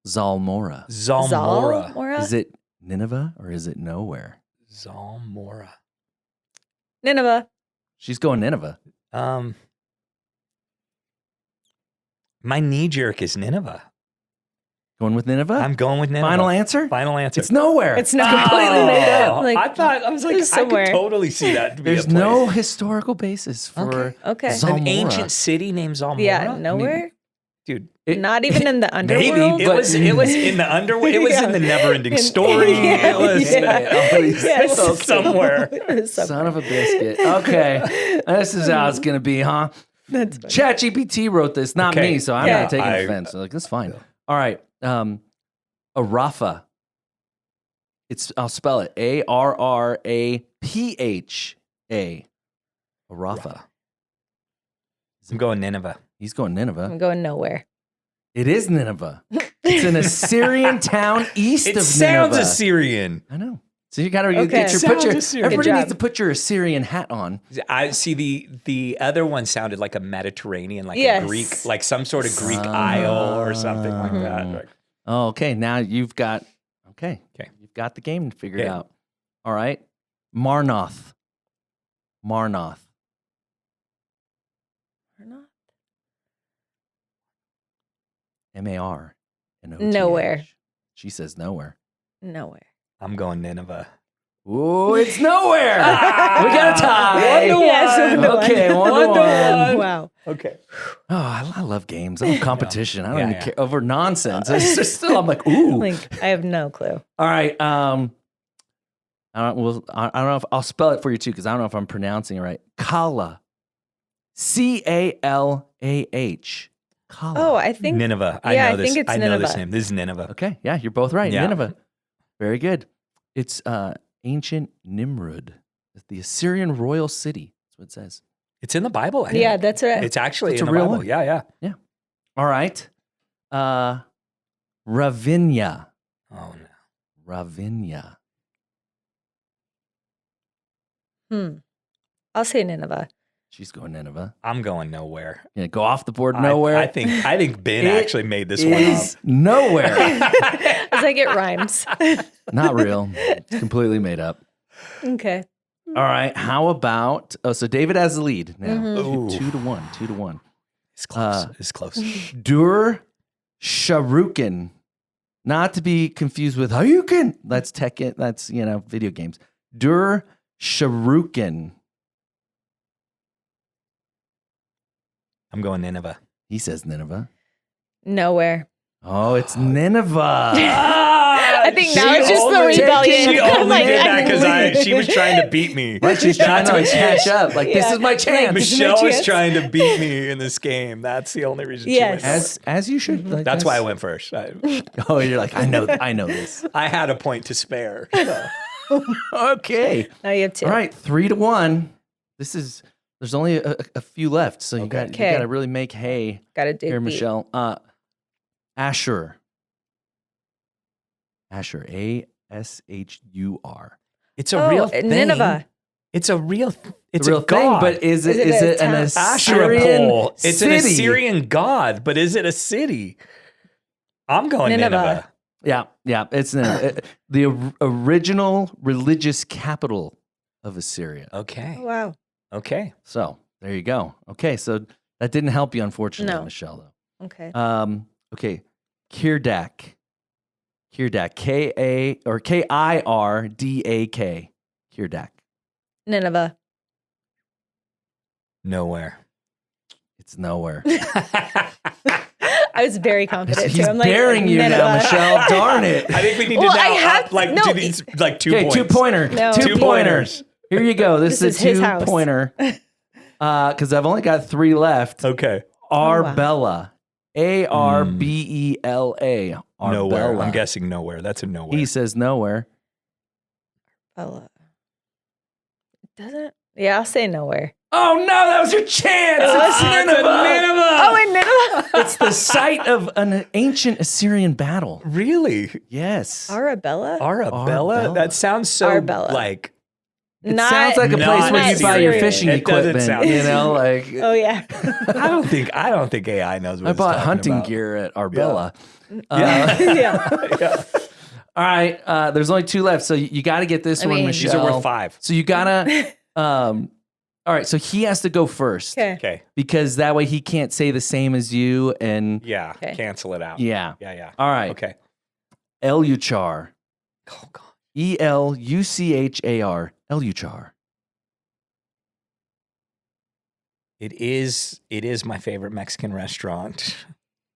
Speaker 2: Zalmora.
Speaker 4: Zalmora.
Speaker 3: Zalmora?
Speaker 2: Is it Nineveh or is it nowhere?
Speaker 4: Zalmora.
Speaker 3: Nineveh.
Speaker 2: She's going Nineveh.
Speaker 4: My knee jerk is Nineveh.
Speaker 2: Going with Nineveh?
Speaker 4: I'm going with Nineveh.
Speaker 2: Final answer?
Speaker 4: Final answer.
Speaker 2: It's nowhere.
Speaker 3: It's not
Speaker 2: completely made up.
Speaker 4: Oh,
Speaker 3: Like,
Speaker 4: I was like,
Speaker 3: it's
Speaker 4: I
Speaker 3: somewhere.
Speaker 4: could totally see that. To be
Speaker 2: There's
Speaker 4: a place.
Speaker 2: no historical basis for
Speaker 3: Okay.
Speaker 4: An
Speaker 2: Zalmora.
Speaker 4: ancient city named Zalmora.
Speaker 3: Yeah. Nowhere.
Speaker 4: dude.
Speaker 3: Not even in the underworld.
Speaker 4: Maybe it was in the underworld. It was in the never-ending story.
Speaker 3: Yeah,
Speaker 4: It was
Speaker 3: Yes.
Speaker 4: somewhere.
Speaker 2: Son of a biscuit. Okay. This is how it's going to be, huh?
Speaker 3: That's funny.
Speaker 2: ChatGPT wrote this, not
Speaker 4: Okay.
Speaker 2: me, so I'm
Speaker 3: Yeah.
Speaker 2: not taking
Speaker 4: I-
Speaker 2: offense. So, like, that's fine. All right. Arafa. I'll spell it. Arrapha. Arafa.
Speaker 4: I'm going Nineveh.
Speaker 2: He's going Nineveh.
Speaker 3: I'm going nowhere.
Speaker 2: It is Nineveh. It's an Assyrian town east
Speaker 4: It
Speaker 2: of
Speaker 4: sounds
Speaker 2: Nineveh.
Speaker 4: Assyrian.
Speaker 2: I know. So you got to
Speaker 3: Okay.
Speaker 2: get your
Speaker 4: Sounds
Speaker 2: put your
Speaker 4: Assyrian.
Speaker 2: everybody
Speaker 3: Good
Speaker 2: needs
Speaker 3: job.
Speaker 2: to put your Assyrian hat on.
Speaker 4: I see the other one sounded like a Mediterranean, like
Speaker 3: Yes.
Speaker 4: a Greek, like some sort of Greek isle or something like that. Like,
Speaker 2: Oh, okay. Now you've got
Speaker 4: Okay.
Speaker 2: You've got the game figured
Speaker 4: Okay.
Speaker 2: out. All right. Marnoth. Marnoth.
Speaker 3: Nowhere.
Speaker 2: She says nowhere.
Speaker 3: Nowhere.
Speaker 4: I'm going Nineveh.
Speaker 2: Oh, it's nowhere. We got a tie.
Speaker 4: 1-1.
Speaker 3: Yes, 1-1.
Speaker 2: Okay, 1-1.
Speaker 3: Wow.
Speaker 4: Okay.
Speaker 2: Oh, I love games. I love competition. I don't
Speaker 4: Yeah,
Speaker 2: even
Speaker 4: yeah.
Speaker 2: care over nonsense. It's just still, I'm like, ooh.
Speaker 3: Like, I have no clue.
Speaker 2: All right. I don't know if I'll spell it for you too, because I don't know if I'm pronouncing it right. Kala. Calah. Kala.
Speaker 3: Oh, I think
Speaker 4: Nineveh.
Speaker 3: Yeah,
Speaker 4: I know
Speaker 3: I
Speaker 4: this.
Speaker 3: think it's
Speaker 4: I know this
Speaker 3: Nineveh.
Speaker 4: name. This is Nineveh.
Speaker 2: Okay. Yeah, you're both right.
Speaker 4: Yeah.
Speaker 2: Nineveh. Very good. It's ancient Nimrud, the Assyrian royal city. That's what it says.
Speaker 4: It's in the Bible. I
Speaker 3: Yeah,
Speaker 4: think.
Speaker 3: that's right.
Speaker 4: It's actually
Speaker 2: It's
Speaker 4: in
Speaker 2: a
Speaker 4: the
Speaker 2: real
Speaker 4: Bible.
Speaker 2: one.
Speaker 4: Yeah.
Speaker 2: All right. Ravinia.
Speaker 4: Oh no.
Speaker 2: Ravinia.
Speaker 3: I'll say Nineveh.
Speaker 2: She's going Nineveh.
Speaker 4: I'm going nowhere.
Speaker 2: Yeah, go off the board nowhere.
Speaker 4: I think Ben
Speaker 2: It
Speaker 4: actually made this one up.
Speaker 2: is nowhere.
Speaker 3: I was like, it rhymes.
Speaker 2: Not real. It's completely made up.
Speaker 3: Okay.
Speaker 2: All right. How about? Oh, so David has the lead now.
Speaker 4: Ooh.
Speaker 2: 2-1. 2-1.
Speaker 4: It's close. It's close.
Speaker 2: Dur Sharukin, not to be confused with Hayukin. That's Tekken. That's video games. Dur Sharukin.
Speaker 4: I'm going Nineveh.
Speaker 2: He says Nineveh.
Speaker 3: Nowhere.
Speaker 2: Oh, it's Nineveh.
Speaker 3: I think now it's just the rebellion.
Speaker 4: She only did that because she was trying to beat me.
Speaker 2: Right, she's trying to catch up. Like, this is my chance.
Speaker 4: Michelle was trying to beat me in this game. That's the only reason she went.
Speaker 2: As you should. Like,
Speaker 4: That's why I went first.
Speaker 2: Oh, you're like, I know this.
Speaker 4: I had a point to spare. So.
Speaker 2: Okay.
Speaker 3: Now you have 2.
Speaker 2: All right, 3-1. There's only a few left, so you got to really make hay.
Speaker 3: Got to dig
Speaker 2: Here,
Speaker 3: deep.
Speaker 2: Michelle. Asher. Ashur.
Speaker 4: It's a real thing.
Speaker 3: Nineveh.
Speaker 4: It's a real. It's
Speaker 2: a real
Speaker 4: a god.
Speaker 2: thing, but is it
Speaker 3: a
Speaker 2: an
Speaker 3: town?
Speaker 2: Assyrian
Speaker 4: Ashurapol. It's
Speaker 2: city?
Speaker 4: an Assyrian god, but is it a city? I'm going Nineveh.
Speaker 2: Yeah. It's the original religious capital of Assyria.
Speaker 4: Okay.
Speaker 3: Oh, wow.
Speaker 4: Okay.
Speaker 2: So there you go. Okay, so that didn't help you, unfortunately,
Speaker 3: No.
Speaker 2: Michelle. Though.
Speaker 3: Okay.
Speaker 2: Okay, Kirdak, Kirdak, Kirdak.
Speaker 3: Nineveh.
Speaker 4: Nowhere.
Speaker 2: It's nowhere.
Speaker 3: I was very confident
Speaker 2: He's
Speaker 3: too. I'm like,
Speaker 2: daring you
Speaker 3: Nineveh.
Speaker 2: now, Michelle. Darn it.
Speaker 4: I think we need
Speaker 3: Well,
Speaker 4: to now
Speaker 3: I have-
Speaker 4: do these like 2
Speaker 2: Okay,
Speaker 4: points.
Speaker 2: 2-pointer.
Speaker 3: No.
Speaker 2: 2
Speaker 4: 2 pointers.
Speaker 2: Here you go. This
Speaker 3: This
Speaker 2: is
Speaker 3: is his
Speaker 2: a
Speaker 3: house.
Speaker 2: 2-pointer. Because I've only got 3 left.
Speaker 4: Okay.
Speaker 2: Arbella. Arbella.
Speaker 4: Nowhere.
Speaker 2: Arbella.
Speaker 4: I'm guessing nowhere. That's a nowhere.
Speaker 2: He says nowhere.
Speaker 3: Bella. Doesn't. Yeah, I'll say nowhere.
Speaker 2: Oh no, that was your chance. It's Nineveh.
Speaker 3: Oh, in Nineveh.
Speaker 2: It's the site of an ancient Assyrian battle.
Speaker 4: Really?
Speaker 2: Yes.
Speaker 3: Arabella?
Speaker 4: Arabella? That sounds so
Speaker 3: Arbella.
Speaker 4: like
Speaker 2: It sounds like a place where you buy your fishing
Speaker 4: It doesn't
Speaker 2: equipment.
Speaker 4: sound
Speaker 2: You know, like
Speaker 3: Oh yeah.
Speaker 4: I don't think AI knows what
Speaker 2: I
Speaker 4: it's
Speaker 2: bought
Speaker 4: talking
Speaker 2: hunting
Speaker 4: about.
Speaker 2: gear at Arbella.
Speaker 3: Yeah.
Speaker 2: All right, there's only 2 left, so you got to get this one,
Speaker 3: mean-
Speaker 2: Michelle.
Speaker 4: These are worth 5.
Speaker 2: So you gotta. All right, so he has to go first.
Speaker 3: Okay.
Speaker 4: Okay.
Speaker 2: Because that way he can't say the same as you, and
Speaker 4: Yeah.
Speaker 3: Okay.
Speaker 4: Cancel it out.
Speaker 2: yeah.
Speaker 4: Yeah.
Speaker 2: All right.
Speaker 4: Okay.
Speaker 2: Eluchar.
Speaker 4: Oh God.
Speaker 2: Eluchar. Eluchar.
Speaker 4: It is my favorite Mexican restaurant,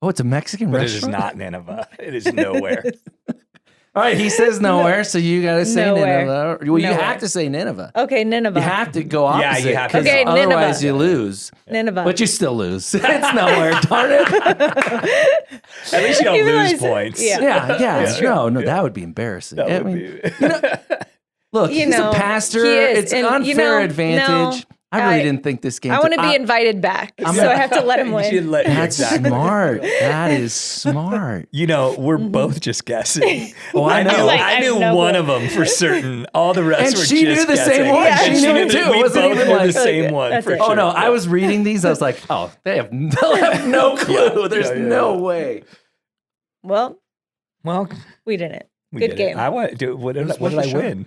Speaker 2: Oh, it's a Mexican
Speaker 4: but
Speaker 2: restaurant.
Speaker 4: it is not Nineveh. It is nowhere.
Speaker 2: All right, he says nowhere, so you got to say
Speaker 3: Nowhere.
Speaker 2: Nineveh. Well, you
Speaker 3: Nowhere.
Speaker 2: have to say Nineveh.
Speaker 3: Okay, Nineveh.
Speaker 2: You have to go opposite.
Speaker 4: Yeah, you have to.
Speaker 2: 'cause
Speaker 3: Okay, Nineveh.
Speaker 2: otherwise you lose.
Speaker 3: Nineveh.
Speaker 2: But you still lose. It's nowhere, darn it.
Speaker 4: At least you don't
Speaker 3: Even though
Speaker 4: lose
Speaker 3: I said-
Speaker 4: points.
Speaker 3: yeah.
Speaker 2: Yeah. No, that would be embarrassing.
Speaker 4: That
Speaker 2: I
Speaker 4: would
Speaker 2: mean,
Speaker 4: be.
Speaker 2: look,
Speaker 3: You
Speaker 2: he's
Speaker 3: know,
Speaker 2: a pastor.
Speaker 3: he is,
Speaker 2: It's
Speaker 3: and,
Speaker 2: unfair advantage. I really didn't think this game.
Speaker 3: I want to be invited back, so I have to let him
Speaker 4: You should
Speaker 3: win.
Speaker 4: let-
Speaker 2: That's
Speaker 4: exactly.
Speaker 2: smart. That is smart.
Speaker 4: You know, we're both just guessing.
Speaker 2: Oh, I know.
Speaker 3: Like,
Speaker 4: I
Speaker 3: I
Speaker 4: knew
Speaker 3: have no
Speaker 4: one
Speaker 3: clue.
Speaker 4: of them for certain. All the rest
Speaker 2: And
Speaker 4: were
Speaker 2: she
Speaker 4: just
Speaker 2: knew the
Speaker 4: guessing.
Speaker 2: same one.
Speaker 3: Yeah,
Speaker 2: She knew it too. It
Speaker 4: We
Speaker 2: wasn't
Speaker 4: both
Speaker 2: even
Speaker 4: knew
Speaker 2: like
Speaker 4: the same one
Speaker 3: that's
Speaker 4: for
Speaker 3: it.
Speaker 4: sure.
Speaker 2: Oh no, I was reading these. I was like, oh, they'll have no clue.
Speaker 4: Yeah.
Speaker 2: There's
Speaker 4: Yeah.
Speaker 2: no way.
Speaker 3: Well,
Speaker 4: Well,
Speaker 3: we didn't.
Speaker 4: we
Speaker 3: Good
Speaker 4: did
Speaker 3: game.
Speaker 4: It. I want. Dude, what did
Speaker 2: worth a
Speaker 4: I
Speaker 2: shot.
Speaker 4: win?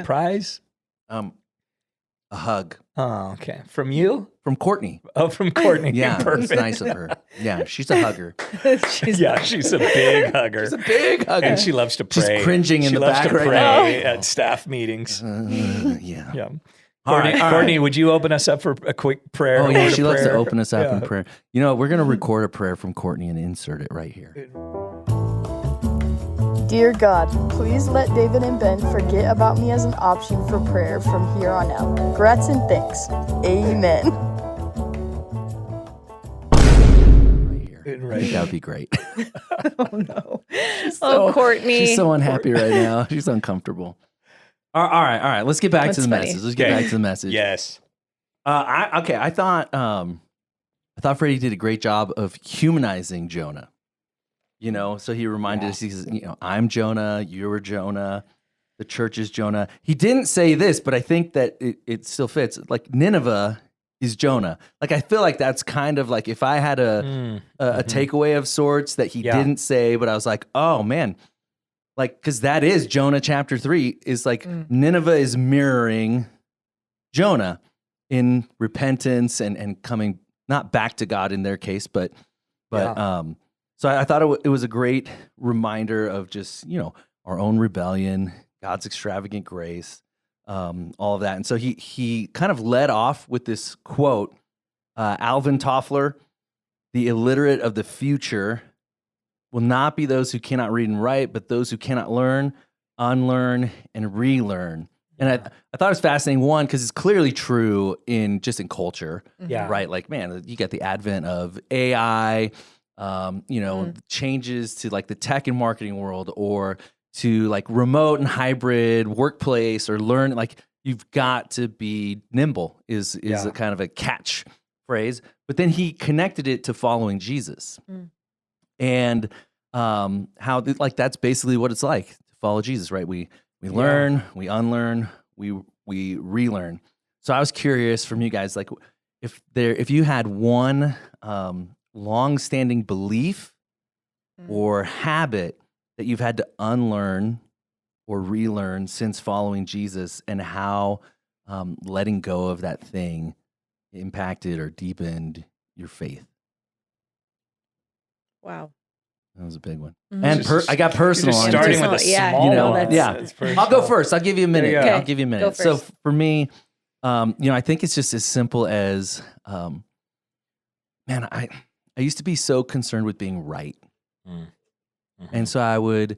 Speaker 4: Prize?
Speaker 2: A hug
Speaker 4: Oh, okay. From you?
Speaker 2: from Courtney.
Speaker 4: Oh, from Courtney.
Speaker 2: Yeah,
Speaker 4: Perfect.
Speaker 2: it's nice of her. Yeah, she's a hugger.
Speaker 4: Yeah, she's a big hugger.
Speaker 2: She's a big hugger.
Speaker 4: And she loves to
Speaker 2: She's
Speaker 4: pray.
Speaker 2: cringing in
Speaker 4: she
Speaker 2: the
Speaker 4: loves
Speaker 2: back
Speaker 4: to
Speaker 2: right
Speaker 4: pray
Speaker 2: now.
Speaker 4: at staff meetings.
Speaker 2: Yeah.
Speaker 4: Yeah.
Speaker 2: All right, all right.
Speaker 4: Courtney, would you open us up for a quick prayer?
Speaker 2: Oh
Speaker 4: A
Speaker 2: yeah,
Speaker 4: word
Speaker 2: she
Speaker 4: of
Speaker 2: loves to
Speaker 4: prayer?
Speaker 2: open us up in
Speaker 4: Yeah.
Speaker 2: prayer. You know, we're gonna record a prayer from Courtney and insert it right here.
Speaker 5: Dear God, please let David and Ben forget about me as an option for prayer from here on out. Grats and thanks. Amen.
Speaker 2: Right here. I
Speaker 4: Right.
Speaker 2: think that would be great.
Speaker 3: Oh no. Oh, Courtney.
Speaker 2: She's so unhappy right now. She's uncomfortable. All right. Let's get back to
Speaker 3: That's
Speaker 2: the
Speaker 3: funny.
Speaker 2: message. Let's get
Speaker 4: Okay.
Speaker 2: back to the message.
Speaker 4: Yes.
Speaker 2: I thought Freddie did a great job of humanizing Jonah. You know, so he reminded us, he says, you know, I'm Jonah, you're Jonah. the church is Jonah. He didn't say this, but I think that it still fits. Like Nineveh is Jonah. Like I feel like that's kind of like if I had a takeaway of sorts that he didn't say, but I was like, oh man, like because that is Jonah chapter 3 is like Nineveh is mirroring Jonah in repentance and coming not back to God in their case, but so I thought it was a great reminder of just, our own rebellion, God's extravagant grace, all of that. And so he kind of led off with this quote, Alvin Toffler, the illiterate of the future will not be those who cannot read and write, but those who cannot learn, unlearn, and relearn. And I thought it was fascinating, one, because it's clearly true in culture, right? Like, man, you get the advent of AI, changes to like the tech and marketing world or to like remote and hybrid workplace or learn, like you've got to be nimble is a kind of a catch phrase. But then he connected it to following Jesus and how like that's basically what it's like to follow Jesus, right? We learn, we unlearn, we relearn. So I was curious from you guys, like if you had one long-standing belief or habit that you've had to unlearn or relearn since following Jesus, and how letting go of that thing impacted or deepened your faith.
Speaker 3: Wow.
Speaker 2: That was a big one.
Speaker 3: Mhm.
Speaker 2: And I got personal on it.
Speaker 4: Starting with a small one.
Speaker 3: that's
Speaker 2: I'll go first. I'll give you a minute.
Speaker 4: There you go.
Speaker 2: I'll give you a minute.
Speaker 3: Go
Speaker 2: So
Speaker 3: first.
Speaker 2: for me, I think it's just as simple as, man, I used to be so concerned with being right. And so I would,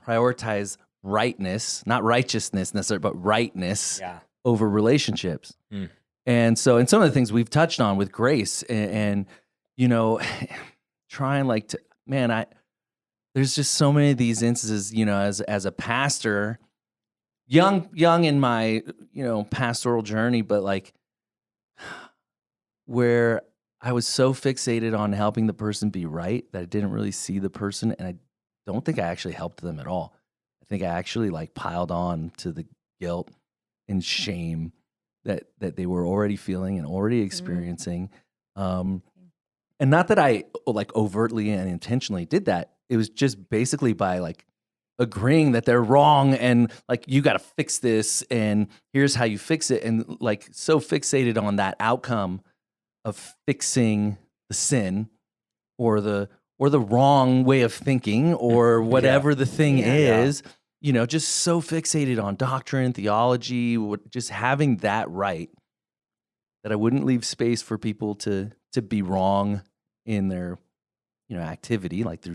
Speaker 2: prioritize rightness, not righteousness necessarily, but rightness over relationships. And so, and some of the things we've touched on with grace and trying like to, man, there's just so many of these instances, as a pastor, young in my, pastoral journey, but like where I was so fixated on helping the person be right that I didn't really see the person, and I don't think I actually helped them at all. I think I actually like piled on to the guilt and shame that they were already feeling and already experiencing. And not that I like overtly and intentionally did that. It was just basically by like agreeing that they're wrong and like, you got to fix this and here's how you fix it. And like so fixated on that outcome of fixing the sin or the wrong way of thinking or whatever the thing is, just so fixated on doctrine, theology, just having that right, that I wouldn't leave space for people to be wrong in their, activity, like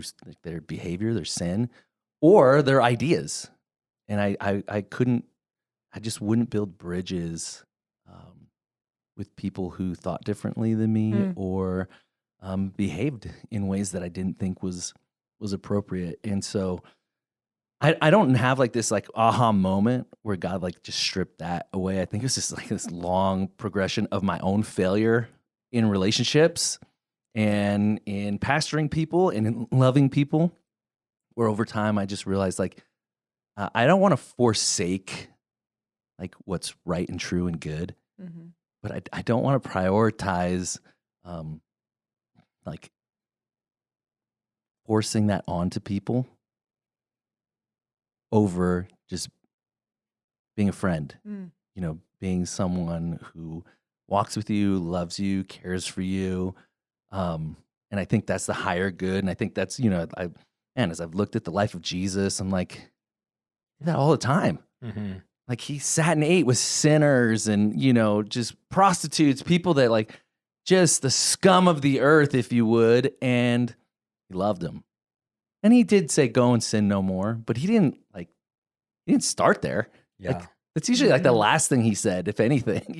Speaker 2: their behavior, their sin, or their ideas. And I just wouldn't build bridges with people who thought differently than me or behaved in ways that I didn't think was appropriate. And so I don't have like this like aha moment where God like just stripped that away. I think it's just like this long progression of my own failure in relationships and in pastoring people and in loving people, where over time I just realized like I don't want to forsake like what's right and true and good. But I don't want to prioritize like forcing that onto people over just being a friend, being someone who walks with you, loves you, cares for you. And I think that's the higher good. And I think that's, as I've looked at the life of Jesus, I'm like, I do that all the time. Like he sat and ate with sinners and, just prostitutes, people that like just the scum of the earth, if you would. And he loved them. And he did say, go and sin no more, but he didn't start there. Like, that's usually like the last thing he said, if anything,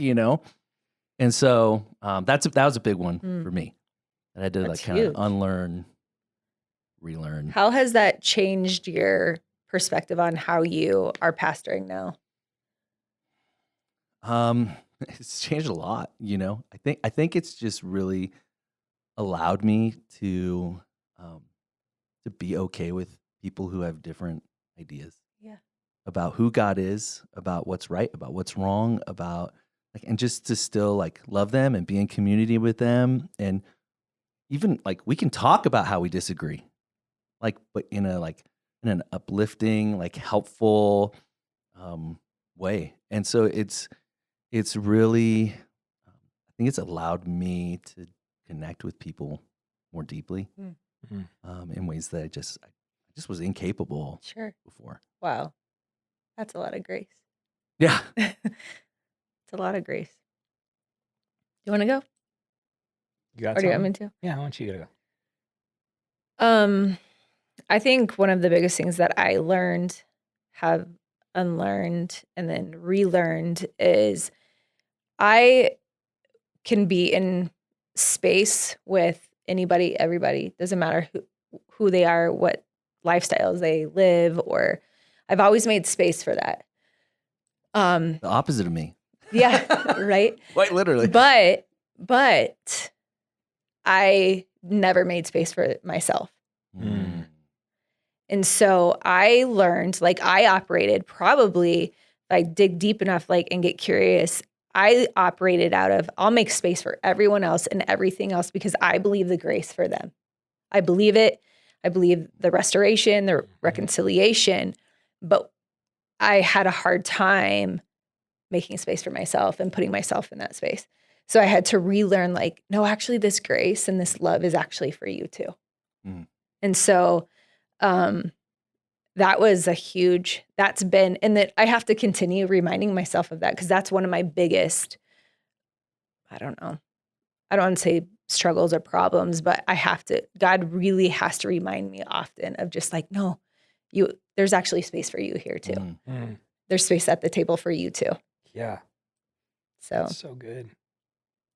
Speaker 2: And so that was a big one for me. And I did
Speaker 3: That's
Speaker 2: like kind of
Speaker 3: huge.
Speaker 2: unlearn, relearn.
Speaker 3: How has that changed your perspective on how you are pastoring now?
Speaker 2: It's changed a lot, I think it's just really allowed me to be okay with people who have different ideas.
Speaker 3: Yeah.
Speaker 2: about who God is, about what's right, about what's wrong, about like, and just to still like love them and be in community with them. And even like we can talk about how we disagree, like, but in an uplifting, like helpful way. And so it's really, I think it's allowed me to connect with people more deeply in ways that I just was incapable
Speaker 3: Sure.
Speaker 2: before.
Speaker 3: Wow. That's a lot of grace.
Speaker 2: Yeah.
Speaker 3: It's a lot of grace. Do you want to go?
Speaker 4: You got
Speaker 3: Or do you want
Speaker 4: something?
Speaker 3: me to?
Speaker 4: Yeah, I want you to go.
Speaker 3: I think one of the biggest things that I learned, have unlearned, and then relearned is I can be in space with anybody, everybody. Doesn't matter who they are, what lifestyles they live, or I've always made space for that.
Speaker 2: The opposite of me.
Speaker 3: Yeah, right.
Speaker 2: Quite literally.
Speaker 3: But I never made space for myself.
Speaker 2: Mm.
Speaker 3: And so I learned, like I operated probably, if I dig deep enough, like, and get curious, I operated out of, I'll make space for everyone else and everything else because I believe the grace for them. I believe it. I believe the restoration, the reconciliation, but I had a hard time making space for myself and putting myself in that space. So I had to relearn, like, no, actually this grace and this love is actually for you too.
Speaker 2: Mm.
Speaker 3: And so that was that's been, and that I have to continue reminding myself of that because that's one of my biggest, I don't want to say struggles or problems, but God really has to remind me often of just like, no, there's actually space for you here too. There's space at the table for you too.
Speaker 4: Yeah.
Speaker 3: So
Speaker 4: That's so good.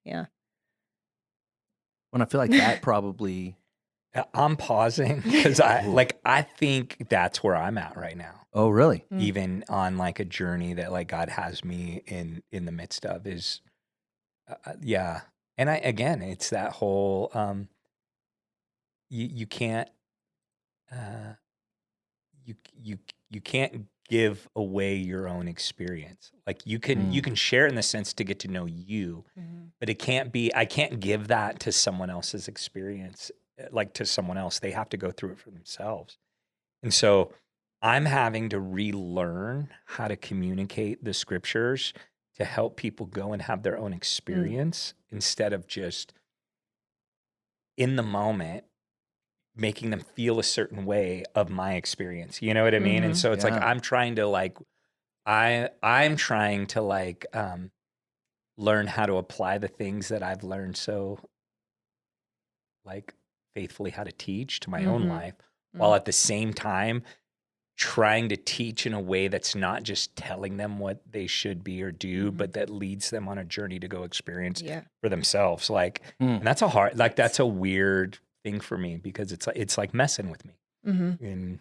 Speaker 3: yeah.
Speaker 2: When I feel like that probably.
Speaker 4: I'm pausing because I think that's where I'm at right now.
Speaker 2: Oh, really?
Speaker 4: Even on like a journey that like God has me in the midst of is, yeah. And it's that whole, you can't, you can't give away your own experience. Like you can share it in the sense to get to know you, but I can't give that to someone else's experience. Like to someone else, they have to go through it for themselves. And so I'm having to relearn how to communicate the scriptures to help people go and have their own experience instead of just in the moment making them feel a certain way of my experience. You know what I mean? And so it's like I'm trying to like I'm trying to like learn how to apply the things that I've learned so like faithfully how to teach to my own life, while at the same time trying to teach in a way that's not just telling them what they should be or do, but that leads them on a journey to go experience for themselves. Like, and that's that's a weird thing for me because it's like messing with me. And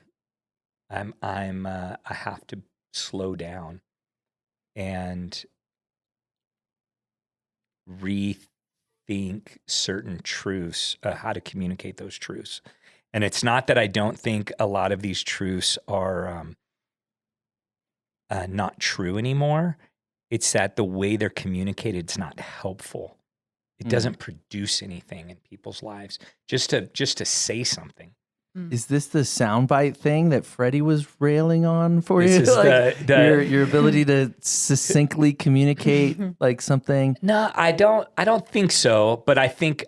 Speaker 4: I have to slow down and rethink certain truths, how to communicate those truths. And it's not that I don't think a lot of these truths are not true anymore. It's that the way they're communicated is not helpful. It doesn't produce anything in people's lives. Just to say something.
Speaker 2: Is this the soundbite thing that Freddie was railing on for
Speaker 4: This
Speaker 2: you?
Speaker 4: is
Speaker 2: Like your ability to succinctly communicate like something?
Speaker 4: No, I don't think so. But I think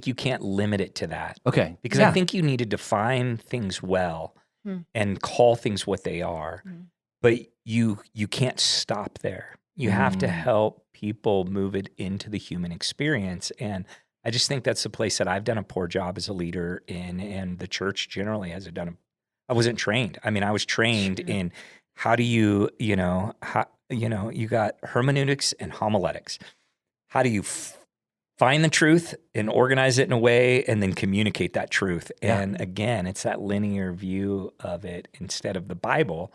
Speaker 4: you can't limit it to that.
Speaker 2: Okay.
Speaker 4: Because I think you need to define things well and call things what they are. But you can't stop there. You have to help people move it into the human experience. And I just think that's the place that I've done a poor job as a leader in, and the church generally has done. I wasn't trained. I mean, I was trained in how do you got hermeneutics and homiletics. How do you find the truth and organize it in a way and then communicate that truth?
Speaker 2: Yeah.
Speaker 4: And again, it's that linear view of it instead of the Bible,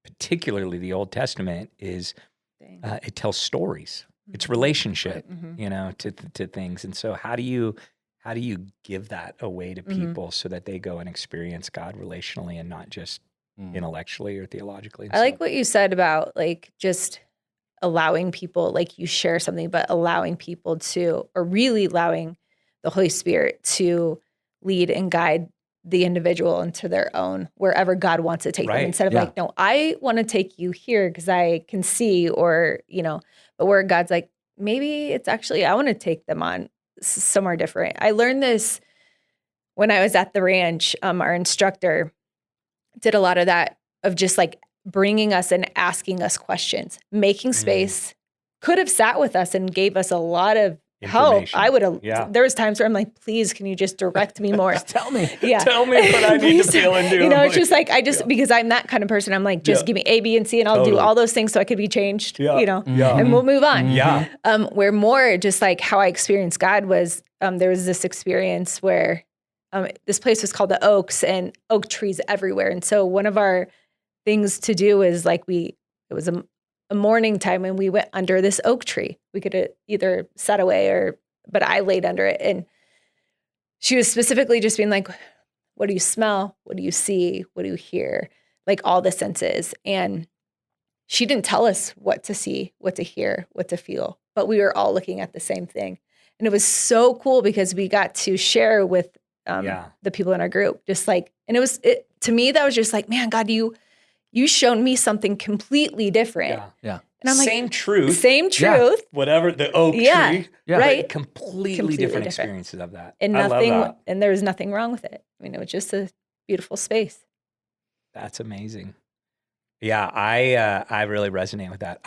Speaker 4: particularly the Old Testament, is it tells stories. It's relationship, to things. And so how do you give that away to people so that they go and experience God relationally and not just intellectually or theologically.
Speaker 3: I like what you said about like just allowing people, like you share something, but allowing people to, or really allowing the Holy Spirit to lead and guide the individual into their own, wherever God wants to take them, instead of like, no, I want to take you here because I can see, or, but where God's like, maybe it's actually, I want to take them on somewhere different. I learned this when I was at the ranch. Our instructor did a lot of that, of just like bringing us and asking us questions, making space, could have sat with us and gave us a lot of help. I would have, there was times where I'm like, please, can you just direct me more?
Speaker 2: Tell me.
Speaker 3: Yeah.
Speaker 4: Tell me what I need to feel and do.
Speaker 3: It's just like, because I'm that kind of person. I'm like, just give me A, B, and C, and I'll do all those things so I could be changed, and we'll move on.
Speaker 4: Yeah.
Speaker 3: Where more just like how I experienced God was, there was this experience where this place was called the Oaks, and oak trees everywhere. And so one of our things to do is like it was a morning time, and we went under this oak tree. We could either sat away but I laid under it. And she was specifically just being like, what do you smell? What do you see? What do you hear? Like all the senses. And she didn't tell us what to see, what to hear, what to feel, but we were all looking at the same thing. And it was so cool because we got to share with the people in our group, just like, and to me, that was just like, man, God, you shown me something completely different.
Speaker 2: Yeah.
Speaker 3: And I'm like,
Speaker 4: same truth. Whatever the oak tree.
Speaker 3: Right.
Speaker 4: Completely different experiences of that.
Speaker 3: And
Speaker 4: I love that.
Speaker 3: And there was nothing wrong with it. I mean, it was just a beautiful space.
Speaker 4: That's amazing. Yeah, I really resonate with that.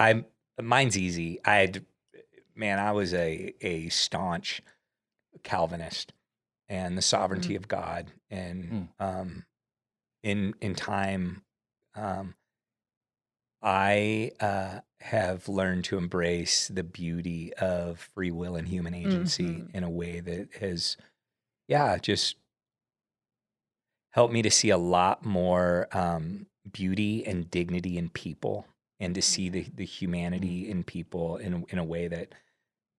Speaker 4: Mine's easy. I was a staunch Calvinist, and the sovereignty of God, and in time, I have learned to embrace the beauty of free will and human agency in a way that has, just helped me to see a lot more beauty and dignity in people, and to see the humanity in people in a way that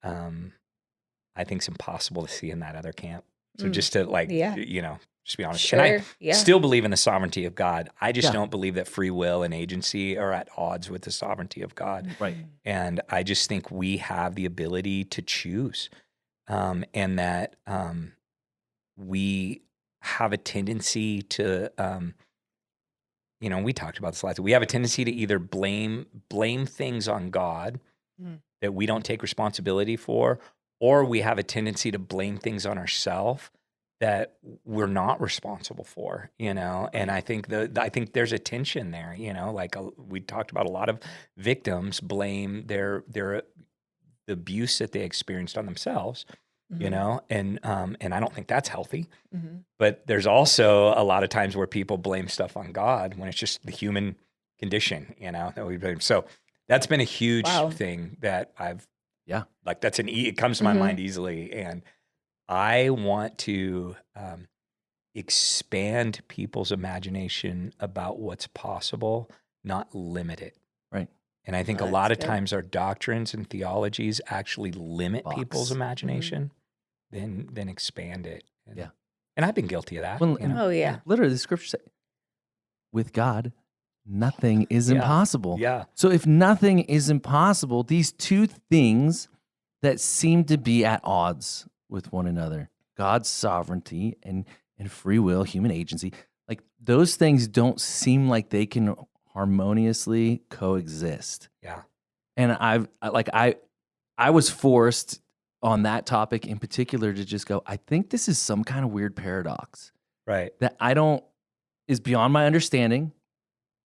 Speaker 4: I think is impossible to see in that other camp. So just to just be honest.
Speaker 3: Sure.
Speaker 4: And I still believe in the sovereignty of God. I just don't believe that free will and agency are at odds with the sovereignty of God.
Speaker 2: Right.
Speaker 4: And I just think we have the ability to choose, and that we have a tendency to, we talked about this last week. We have a tendency to either blame things on God that we don't take responsibility for, or we have a tendency to blame things on ourselves that we're not responsible for, and I think there's a tension there, like we talked about, a lot of victims blame the abuse that they experienced on themselves, and I don't think that's healthy. But there's also a lot of times where people blame stuff on God when it's just the human condition, that we blame. So that's been a huge thing that I've, it comes to my mind easily. And I want to expand people's imagination about what's possible, not limit it.
Speaker 2: Right.
Speaker 4: And I think a lot of times our doctrines and theologies actually limit people's imagination than expand it. And I've been guilty of that.
Speaker 2: Well, literally, the scriptures say, with God, nothing is impossible.
Speaker 4: Yeah.
Speaker 2: So if nothing is impossible, these two things that seem to be at odds with one another, God's sovereignty and free will, human agency, like those things don't seem like they can harmoniously coexist.
Speaker 4: Yeah.
Speaker 2: And I was forced on that topic in particular to just go, I think this is some kind of weird paradox.
Speaker 4: Right.
Speaker 2: That is beyond my understanding,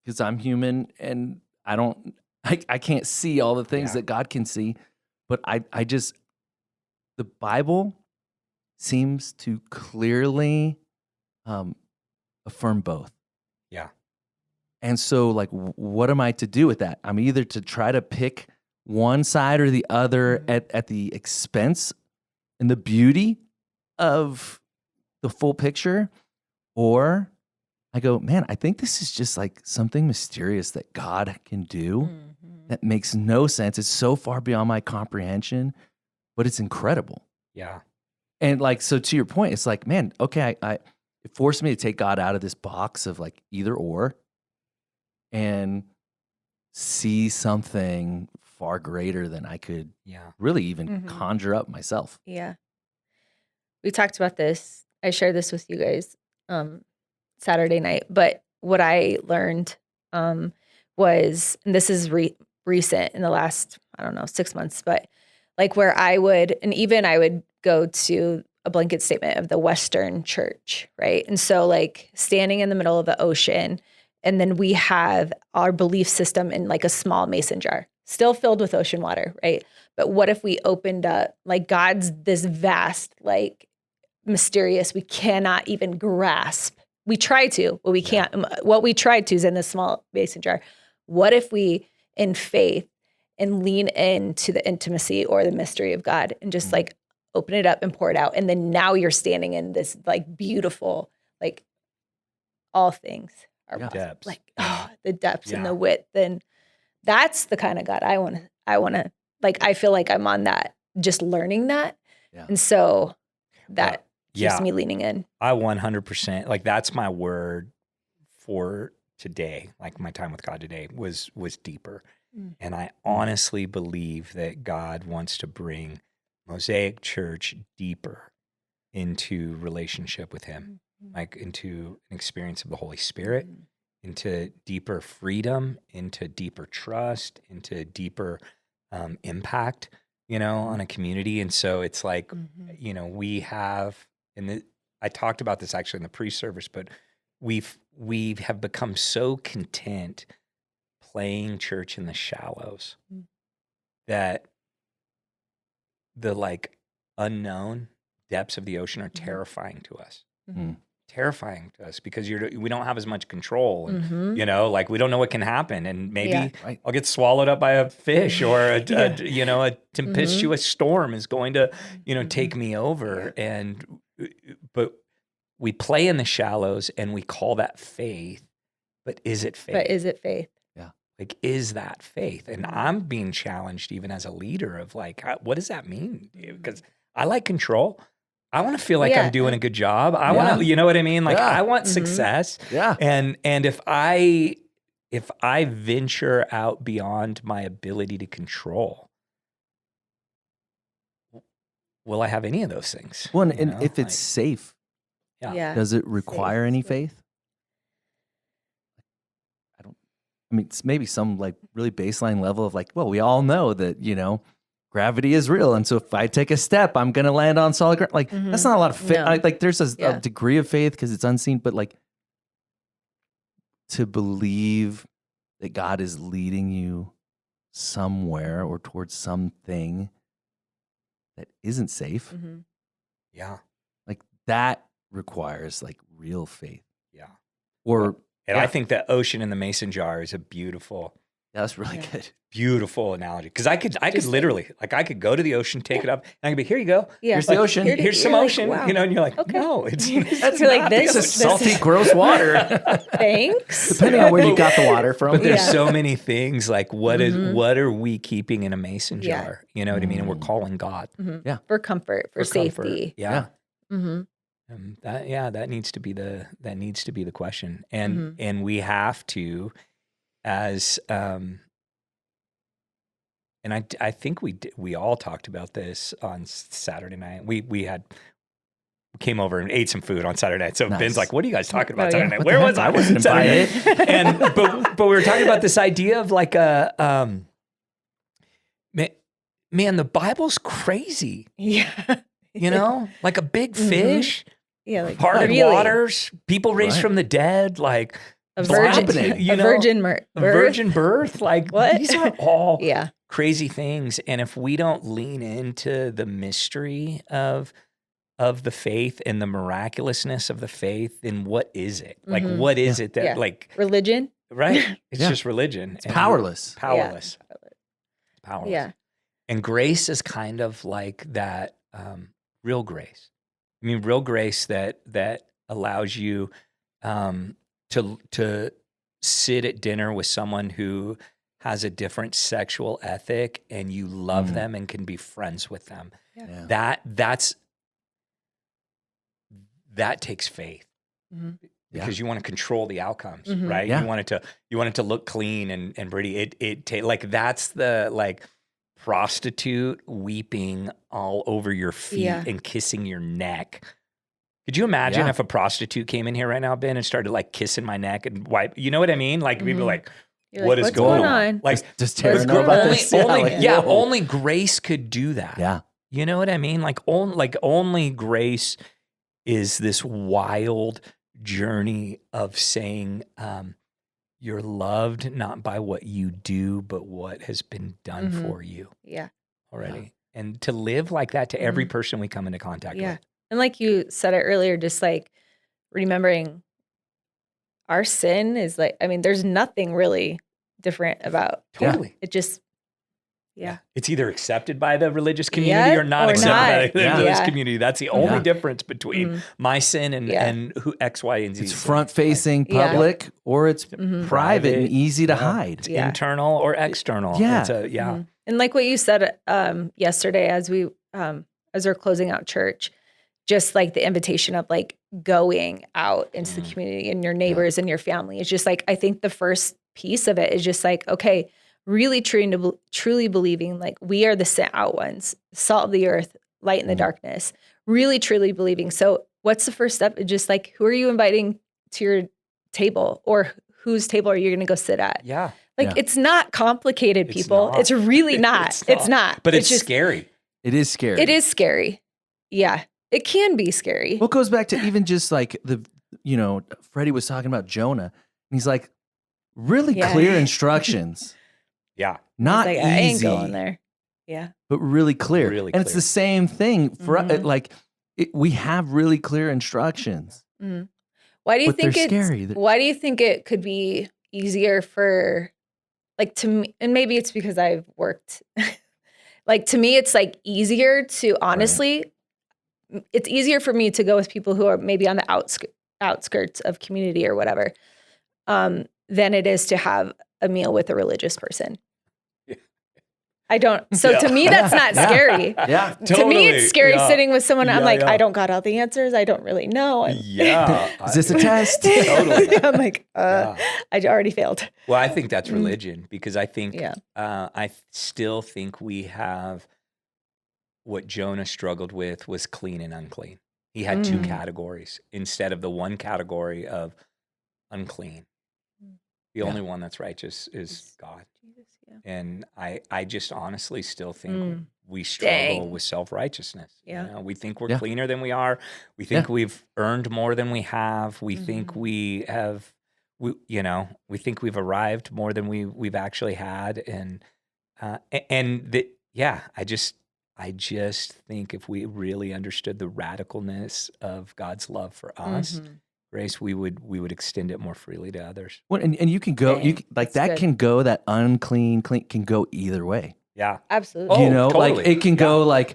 Speaker 2: because I'm human and I can't see all the things that God can see. But the Bible seems to clearly affirm both.
Speaker 4: Yeah.
Speaker 2: And so, like, what am I to do with that? I'm either to try to pick one side or the other at the expense and the beauty of the full picture, or I go, man, I think this is just like something mysterious that God can do that makes no sense. It's so far beyond my comprehension, but it's incredible.
Speaker 4: Yeah.
Speaker 2: And like, so to your point, it's like, man, okay, it forced me to take God out of this box of like either or, and see something far greater than I could
Speaker 4: Yeah.
Speaker 2: really even conjure up myself.
Speaker 3: Yeah. We talked about this. I shared this with you guys Saturday night, but what I learned was, and this is recent in the last, I don't know, 6 months, but like where I would go to a blanket statement of the Western church, right? And so like standing in the middle of the ocean, and then we have our belief system in like a small mason jar, still filled with ocean water, right? But what if we opened up, like God's this vast, like mysterious, we cannot even grasp. We try to, but we can't. What we tried to is in this small mason jar. What if we, in faith, and lean into the intimacy or the mystery of God and just like open it up and pour it out? And then now you're standing in this like beautiful, like all things are possible.
Speaker 4: Depths.
Speaker 3: Like the depths and the width. And that's the kind of God I want to, like, I feel like I'm on that, just learning that.
Speaker 2: Yeah.
Speaker 3: And so that keeps
Speaker 4: Yeah.
Speaker 3: me leaning in.
Speaker 4: I 100%, like that's my word for today. Like my time with God today was deeper. And I honestly believe that God wants to bring Mosaic Church deeper into relationship with him, like into an experience of the Holy Spirit, into deeper freedom, into deeper trust, into deeper impact, on a community. And so it's like, we have, and I talked about this actually in the pre-service, but we have become so content playing church in the shallows that the like unknown depths of the ocean are terrifying to us. Terrifying to us because we don't have as much control, and like we don't know what can happen, and maybe I'll get swallowed up by a fish, or a tempestuous storm is going to take me over, but we play in the shallows and we call that faith, but is it faith? Like, is that faith? And I'm being challenged even as a leader of like, what does that mean? Because I like control. I want to feel like I'm doing a good job. I want to, you know what I mean? Like I want success.
Speaker 2: Yeah.
Speaker 4: And if I venture out beyond my ability to control, will I have any of those things?
Speaker 2: Well, and if it's safe, does it require any faith? I mean, it's maybe some like really baseline level of like, well, we all know that, gravity is real. And so if I take a step, I'm going to land on solid ground. Like, that's not a lot of faith.
Speaker 3: No.
Speaker 2: Like, there's a degree of faith because it's unseen, but like to believe that God is leading you somewhere or towards something that isn't safe.
Speaker 4: Yeah.
Speaker 2: Like, that requires like real faith.
Speaker 4: Yeah.
Speaker 2: Or,
Speaker 4: and I think the ocean in the mason jar is a beautiful,
Speaker 2: that's really good.
Speaker 4: Beautiful analogy. Because I could literally, like, I could go to the ocean, take it up, and I could be, here you go.
Speaker 2: Here's the ocean.
Speaker 4: Here's some ocean.
Speaker 3: Wow.
Speaker 4: And you're like,
Speaker 3: Okay.
Speaker 4: no, it's
Speaker 3: That's like
Speaker 2: This is salty, gross water.
Speaker 3: Thanks.
Speaker 2: Depending on where you got the water from.
Speaker 4: But there's so many things like what are we keeping in a mason jar? You know what I mean? And we're calling God.
Speaker 3: For comfort, for safety.
Speaker 4: Yeah. That needs to be the question. And we have to, as and I think we all talked about this on Saturday night. We came over and ate some food on Saturday night. So Ben's like, what are you guys talking about Saturday night? Where was I?
Speaker 2: I wasn't invited.
Speaker 4: And but we were talking about this idea of like a man, the Bible's crazy.
Speaker 3: Yeah.
Speaker 4: Like a big fish.
Speaker 3: Yeah, like
Speaker 4: Parted
Speaker 3: really.
Speaker 4: waters, people raised from the dead, like
Speaker 3: A virgin,
Speaker 4: virgin birth. Like
Speaker 3: What?
Speaker 4: these are all crazy things. And if we don't lean into the mystery of the faith and the miraculousness of the faith, then what is it? Like, what is it that like
Speaker 3: religion?
Speaker 4: Right? It's just religion.
Speaker 2: It's powerless.
Speaker 4: Powerless. Powerless.
Speaker 3: Yeah.
Speaker 4: And grace is kind of like that real grace. I mean, real grace that allows you to sit at dinner with someone who has a different sexual ethic and you love them and can be friends with them. Yeah. That takes faith. because you want to control the outcomes,
Speaker 3: Mhm.
Speaker 4: right?
Speaker 2: Yeah.
Speaker 4: You want it to look clean and pretty. Like that's the like prostitute weeping all over your feet
Speaker 3: Yeah.
Speaker 4: and kissing your neck. Could you imagine
Speaker 2: Yeah.
Speaker 4: if a prostitute came in here right now, Ben, and started like kissing my neck and wipe? You know what I mean? Like people are like,
Speaker 3: You're
Speaker 4: what
Speaker 3: like,
Speaker 4: is
Speaker 3: "What's
Speaker 4: going
Speaker 3: going
Speaker 4: on?
Speaker 3: on?"
Speaker 4: Like
Speaker 2: Does Tara
Speaker 3: What's
Speaker 2: know
Speaker 3: going
Speaker 2: about
Speaker 3: on?
Speaker 2: this?
Speaker 4: only
Speaker 2: Whoa.
Speaker 4: grace could do that.
Speaker 2: Yeah.
Speaker 4: You know what I mean? Like only grace is this wild journey of saying you're loved not by what you do, but what has been done
Speaker 3: Mhm.
Speaker 4: for you
Speaker 3: Yeah.
Speaker 4: already. And to live like that to every
Speaker 3: Mhm.
Speaker 4: person we come into contact
Speaker 3: Yeah.
Speaker 4: with.
Speaker 3: And like you said it earlier, just like remembering our sin is like, I mean, there's nothing really different about
Speaker 4: Totally.
Speaker 3: it. Just, yeah.
Speaker 4: It's either accepted by the religious community
Speaker 3: Yeah,
Speaker 4: or not
Speaker 3: or
Speaker 4: accepted by
Speaker 3: not.
Speaker 4: the
Speaker 2: Yeah.
Speaker 4: religious
Speaker 3: Yeah.
Speaker 4: community. That's the only
Speaker 2: Yeah.
Speaker 4: difference between
Speaker 3: Mhm.
Speaker 4: my sin
Speaker 3: Yeah.
Speaker 4: and who X, Y, and Z.
Speaker 2: It's
Speaker 4: sin.
Speaker 2: front facing,
Speaker 3: Yeah.
Speaker 2: public, or it's
Speaker 3: Mhm.
Speaker 2: private and
Speaker 4: Private,
Speaker 2: easy to
Speaker 4: yeah.
Speaker 2: hide.
Speaker 4: It's
Speaker 3: Yeah.
Speaker 4: internal or external.
Speaker 2: Yeah.
Speaker 4: It's a, yeah.
Speaker 3: Mhm. And like what you said yesterday as we're closing out church, just like the invitation of like going out into the community and your neighbors and your family. It's just like, I think the first piece of it is just like, okay, really truly believing like we are the sent out ones, salt of the earth, light in the darkness, really truly believing. So what's the first step? It's just like, who are you inviting to your table, or whose table are you going to go sit at?
Speaker 4: Yeah.
Speaker 3: Like,
Speaker 2: Yeah.
Speaker 3: it's not complicated,
Speaker 4: It's
Speaker 3: people.
Speaker 4: not.
Speaker 3: It's really not. It's not.
Speaker 4: But it's
Speaker 3: just
Speaker 4: scary.
Speaker 2: It is scary.
Speaker 3: It is scary. Yeah. It can be scary.
Speaker 2: Well, it goes back to even just like Freddie was talking about Jonah. And he's like, really
Speaker 3: Yeah.
Speaker 2: clear instructions.
Speaker 4: Yeah.
Speaker 2: Not
Speaker 3: It's like, I ain't
Speaker 2: easy,
Speaker 3: going there. Yeah.
Speaker 2: but really clear.
Speaker 4: Really
Speaker 2: and it's
Speaker 4: clear.
Speaker 2: the same thing for
Speaker 3: Mhm.
Speaker 2: we have really clear instructions.
Speaker 3: Mhm. Why do you
Speaker 2: But they're
Speaker 3: think
Speaker 2: scary.
Speaker 3: why do you think it could be easier for, like, to me, and maybe it's because I've worked, like, to me, it's like easier to honestly, it's easier for me to go with people who are maybe on the outskirts of community or whatever, than it is to have a meal with a religious person. I don't. So to me, that's not scary.
Speaker 2: Yeah.
Speaker 3: To me, it's scary
Speaker 4: Yeah.
Speaker 3: sitting with someone. I'm
Speaker 4: Yeah,
Speaker 3: like,
Speaker 4: yeah.
Speaker 3: I don't got all the answers. I don't really know.
Speaker 4: Yeah.
Speaker 2: Is this a test?
Speaker 4: Totally.
Speaker 3: I'm like,
Speaker 4: Yeah.
Speaker 3: I already failed.
Speaker 4: Well, I think that's religion because I think,
Speaker 3: Yeah.
Speaker 4: I still think we have what Jonah struggled with was clean and unclean. He had two categories instead of the one category of unclean. The only one that's righteous is God. And I just honestly still think we struggle
Speaker 3: Dang.
Speaker 4: with self-righteousness.
Speaker 3: Yeah.
Speaker 4: You know, we think we're
Speaker 2: Yeah.
Speaker 4: cleaner than we are. We think we've earned more than we have. We think we think we've arrived more than we've actually had. I just think if we really understood the radicalness of God's love for us, grace, we would extend it more freely to others.
Speaker 2: Well, and you can go,
Speaker 3: Dang,
Speaker 2: like
Speaker 3: that's
Speaker 2: that
Speaker 3: good.
Speaker 2: can go, that unclean, clean can go either way.
Speaker 4: Yeah.
Speaker 3: Absolutely.
Speaker 4: Oh,
Speaker 2: You know,
Speaker 4: totally.
Speaker 2: like it can go like,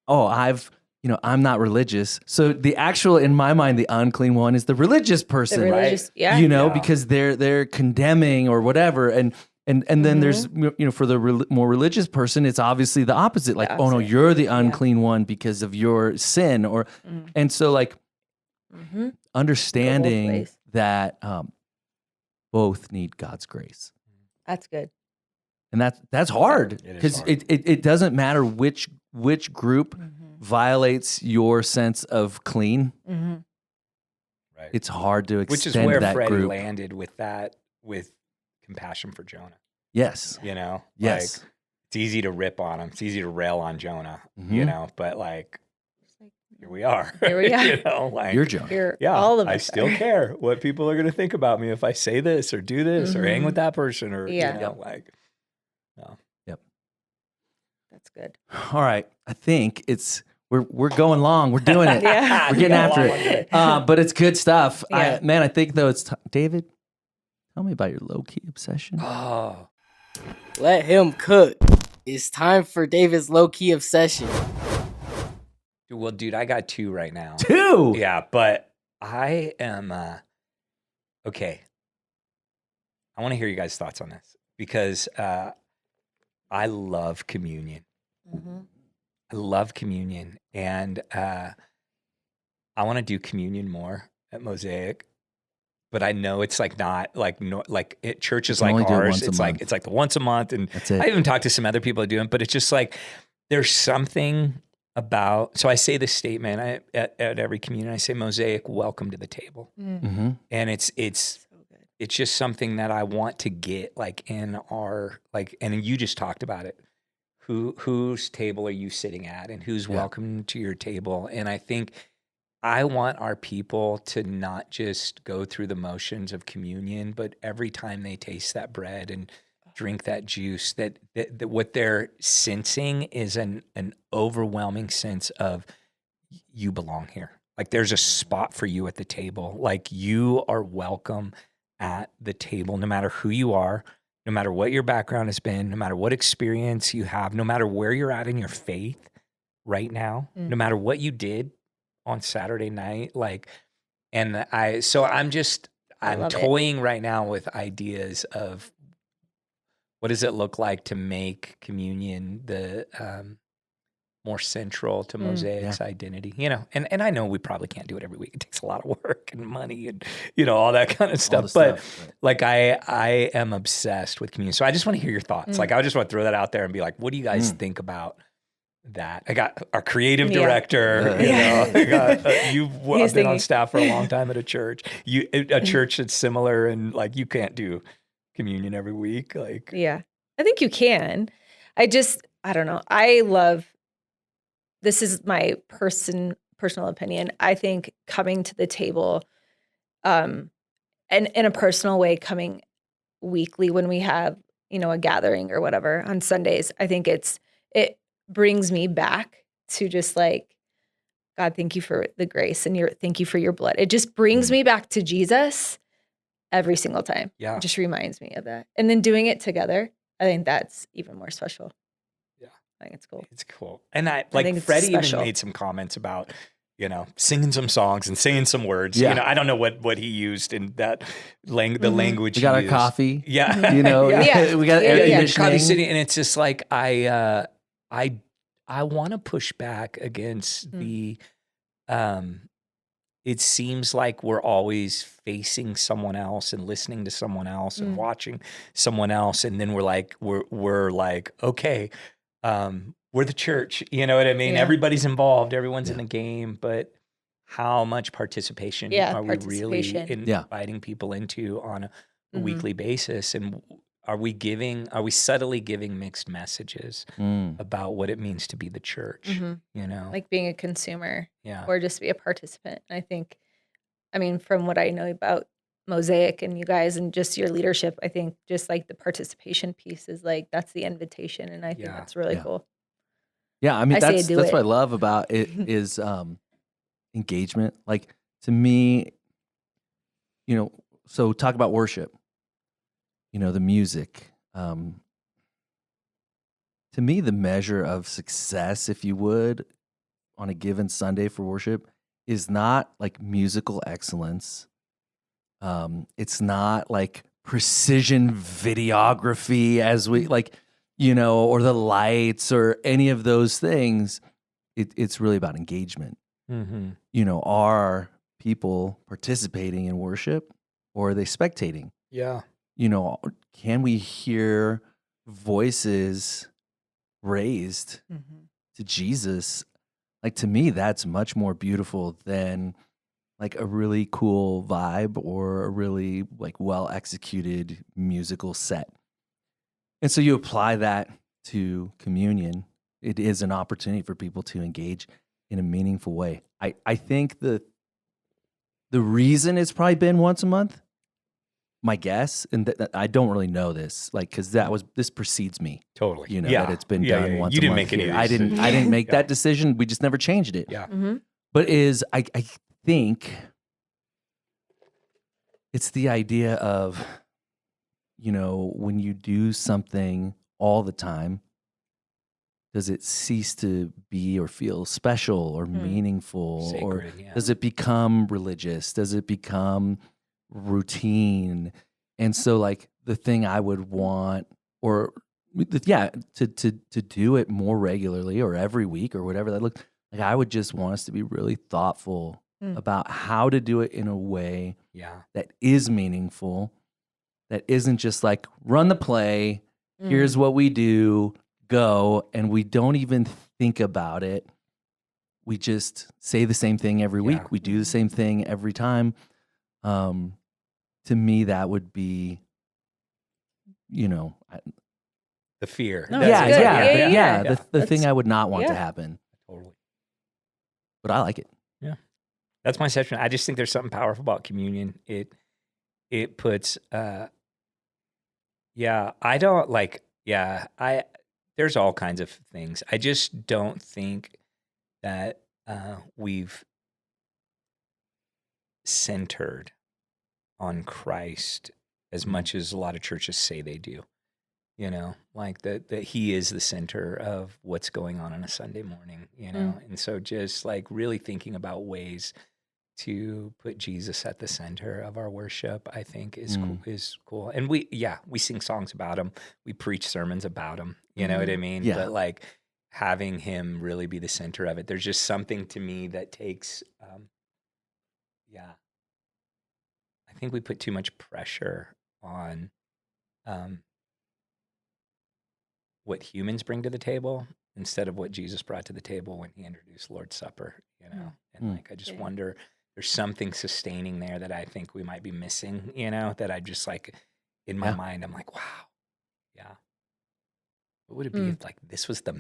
Speaker 2: oh, I'm not religious. So the actual, in my mind, the unclean one is the religious person,
Speaker 3: The religious, yeah.
Speaker 2: you know,
Speaker 4: Yeah.
Speaker 2: because they're condemning or whatever. And then there's, for the more religious person, it's obviously the opposite. Like, oh no,
Speaker 3: opposite.
Speaker 2: you're the unclean one because of your sin and so like understanding
Speaker 3: ways.
Speaker 2: that both need God's grace.
Speaker 3: That's good.
Speaker 2: And that's hard
Speaker 4: It is
Speaker 2: because
Speaker 4: hard.
Speaker 2: it doesn't matter which group violates your sense of clean.
Speaker 4: Right.
Speaker 2: It's hard to extend
Speaker 4: Which is where
Speaker 2: that
Speaker 4: Freddie
Speaker 2: group.
Speaker 4: landed with compassion for Jonah.
Speaker 2: Yes.
Speaker 4: You know,
Speaker 2: Yes.
Speaker 4: like it's easy to rip on him. It's easy to rail on Jonah.
Speaker 2: Mhm.
Speaker 4: You know, but like here we are.
Speaker 3: Here we are.
Speaker 4: You know, like
Speaker 2: You're Jonah.
Speaker 3: You're
Speaker 4: yeah,
Speaker 3: all of us.
Speaker 4: I still
Speaker 3: are.
Speaker 4: care what people are going to think about me if I say this or do this or hang with that person or
Speaker 3: Yeah.
Speaker 4: you know, like.
Speaker 3: That's good.
Speaker 2: All right. I think we're going long. We're doing it.
Speaker 3: Yeah.
Speaker 2: We're getting
Speaker 4: Yeah,
Speaker 2: after
Speaker 4: long
Speaker 2: it. But it's good stuff.
Speaker 3: Yeah.
Speaker 2: I think though it's David, tell me about your low key obsession.
Speaker 4: Oh,
Speaker 6: Let him cook. It's time for David's low-key obsession.
Speaker 4: well, dude, I got two right now.
Speaker 2: 2.
Speaker 4: Yeah, but I am okay. I want to hear you guys' thoughts on this because I love communion. I love communion, and I want to do communion more at Mosaic. but I know it's like not like churches
Speaker 2: can
Speaker 4: like
Speaker 2: only do it
Speaker 4: ours.
Speaker 2: once a
Speaker 4: It's
Speaker 2: month.
Speaker 4: like the once a month, and
Speaker 2: That's it.
Speaker 4: I even talked to some other people that do it, but it's just like there's something about. So I say this statement at every communion. I say, Mosaic, welcome to the table,
Speaker 2: Mm-hmm.
Speaker 4: and it's
Speaker 3: So good.
Speaker 4: it's just something that I want to get like in our like, and you just talked about it. Whose table are you sitting at, and who's
Speaker 2: Yeah.
Speaker 4: welcome to your table? And I think I want our people to not just go through the motions of communion, but every time they taste that bread and drink that juice, that what they're sensing is an overwhelming sense of you belong here. Like there's a spot for you at the table. Like you are welcome at the table, no matter who you are, no matter what your background has been, no matter what experience you have, no matter where you're at in your faith right now, no matter what you did on Saturday night, like, and I'm
Speaker 3: love it.
Speaker 4: toying right now with ideas of what does it look like to make communion the more central to Mosaic's identity, and I know we probably can't do it every week. It takes a lot of work and money and, all that kind of stuff. But like, I am obsessed with communion. So I just want to hear your thoughts. Like, I just want to throw that out there and be like, what do you guys think about that? I got our creative director, I got, you've been on staff for a long time at a church, a church that's similar, and like, you can't do communion every week. Like,
Speaker 3: Yeah, I think you can. I don't know. This is my personal opinion. I think coming to the table, and in a personal way, coming weekly when we have, a gathering or whatever on Sundays, I think it brings me back to just like, God, thank you for the grace and thank you for your blood. It just brings me back to Jesus every single time.
Speaker 4: Yeah.
Speaker 3: It just reminds me of that. And then doing it together, I think that's even more special. I think it's cool.
Speaker 4: It's cool. And
Speaker 3: think it's
Speaker 4: Freddie even
Speaker 3: special.
Speaker 4: made some comments about, singing some songs and saying some words.
Speaker 2: Yeah.
Speaker 4: I don't know what he used in that the language.
Speaker 2: We got
Speaker 4: he
Speaker 2: our
Speaker 4: used.
Speaker 2: coffee.
Speaker 4: Yeah.
Speaker 2: We got air
Speaker 4: Coffee
Speaker 2: conditioning.
Speaker 4: City, and it's just like I want to push back against the. It seems like we're always facing someone else and listening to someone else and watching someone else, and then we're like, okay, we're the church. You know what I mean?
Speaker 3: Yeah.
Speaker 4: Everybody's involved. Everyone's in the game, but how much participation are we really inviting people into on a weekly basis? And are we subtly giving mixed messages about what it means to be the church?
Speaker 3: Like being a consumer
Speaker 4: Yeah.
Speaker 3: or just be a participant. And I think, from what I know about Mosaic and you guys and just your leadership, I think just like the participation piece is like, that's the invitation. And I think that's really cool.
Speaker 2: Yeah,
Speaker 3: I say
Speaker 2: that's
Speaker 3: do
Speaker 2: what
Speaker 3: it.
Speaker 2: I love about it is engagement. Like to me, so talk about worship. The music. To me, the measure of success, if you would, on a given Sunday for worship is not like musical excellence. It's not like precision videography as we like, or the lights or any of those things. It's really about engagement. Are people participating in worship or are they spectating?
Speaker 4: Yeah.
Speaker 2: Can we hear voices raised to Jesus? Like to me, that's much more beautiful than like a really cool vibe or a really like well executed musical set. And so you apply that to communion. It is an opportunity for people to engage in a meaningful way. I think the reason it's probably been once a month, my guess, and that I don't really know this, like, because this precedes me.
Speaker 4: Totally.
Speaker 2: That it's been done once
Speaker 4: You
Speaker 2: a
Speaker 4: didn't
Speaker 2: month
Speaker 4: make any
Speaker 2: here.
Speaker 4: decision.
Speaker 2: I didn't make that decision. We just never changed it.
Speaker 4: Yeah.
Speaker 2: But I think it's the idea of, when you do something all the time, does it cease to be or feel special or meaningful?
Speaker 4: Sacred,
Speaker 2: or
Speaker 4: yeah.
Speaker 2: does it become religious? Does it become routine? And so like the thing I would want to do it more regularly or every week or whatever that looks like, I would just want us to be really thoughtful about how to do it in a way
Speaker 4: Yeah.
Speaker 2: that is meaningful, that isn't just like run the play, here's what we do, go, and we don't even think about it. We just say the same thing every week. We do the same thing every time. To me, that would be,
Speaker 4: The fear.
Speaker 3: No,
Speaker 2: yeah,
Speaker 3: that's good.
Speaker 2: yeah,
Speaker 3: Yeah.
Speaker 2: the thing
Speaker 3: That's-
Speaker 2: I would not want to
Speaker 3: yeah.
Speaker 2: happen,
Speaker 4: Totally.
Speaker 2: but I like it.
Speaker 4: That's my session. I just think there's something powerful about communion. It puts I don't like there's all kinds of things. I just don't think that we've centered on Christ as much as a lot of churches say they do. Like that he is the center of what's going on a Sunday morning, And so just like really thinking about ways to put Jesus at the center of our worship, I think is cool. And we sing songs about him. We preach sermons about him. You know what I mean?
Speaker 2: Yeah.
Speaker 4: But like having him really be the center of it, there's just something to me that takes, I think we put too much pressure on what humans bring to the table instead of what Jesus brought to the table when he introduced Lord's Supper, And like, I just wonder, there's something sustaining there that I think we might be missing, that I just like, in my mind, I'm like, wow, what would it be if like this was the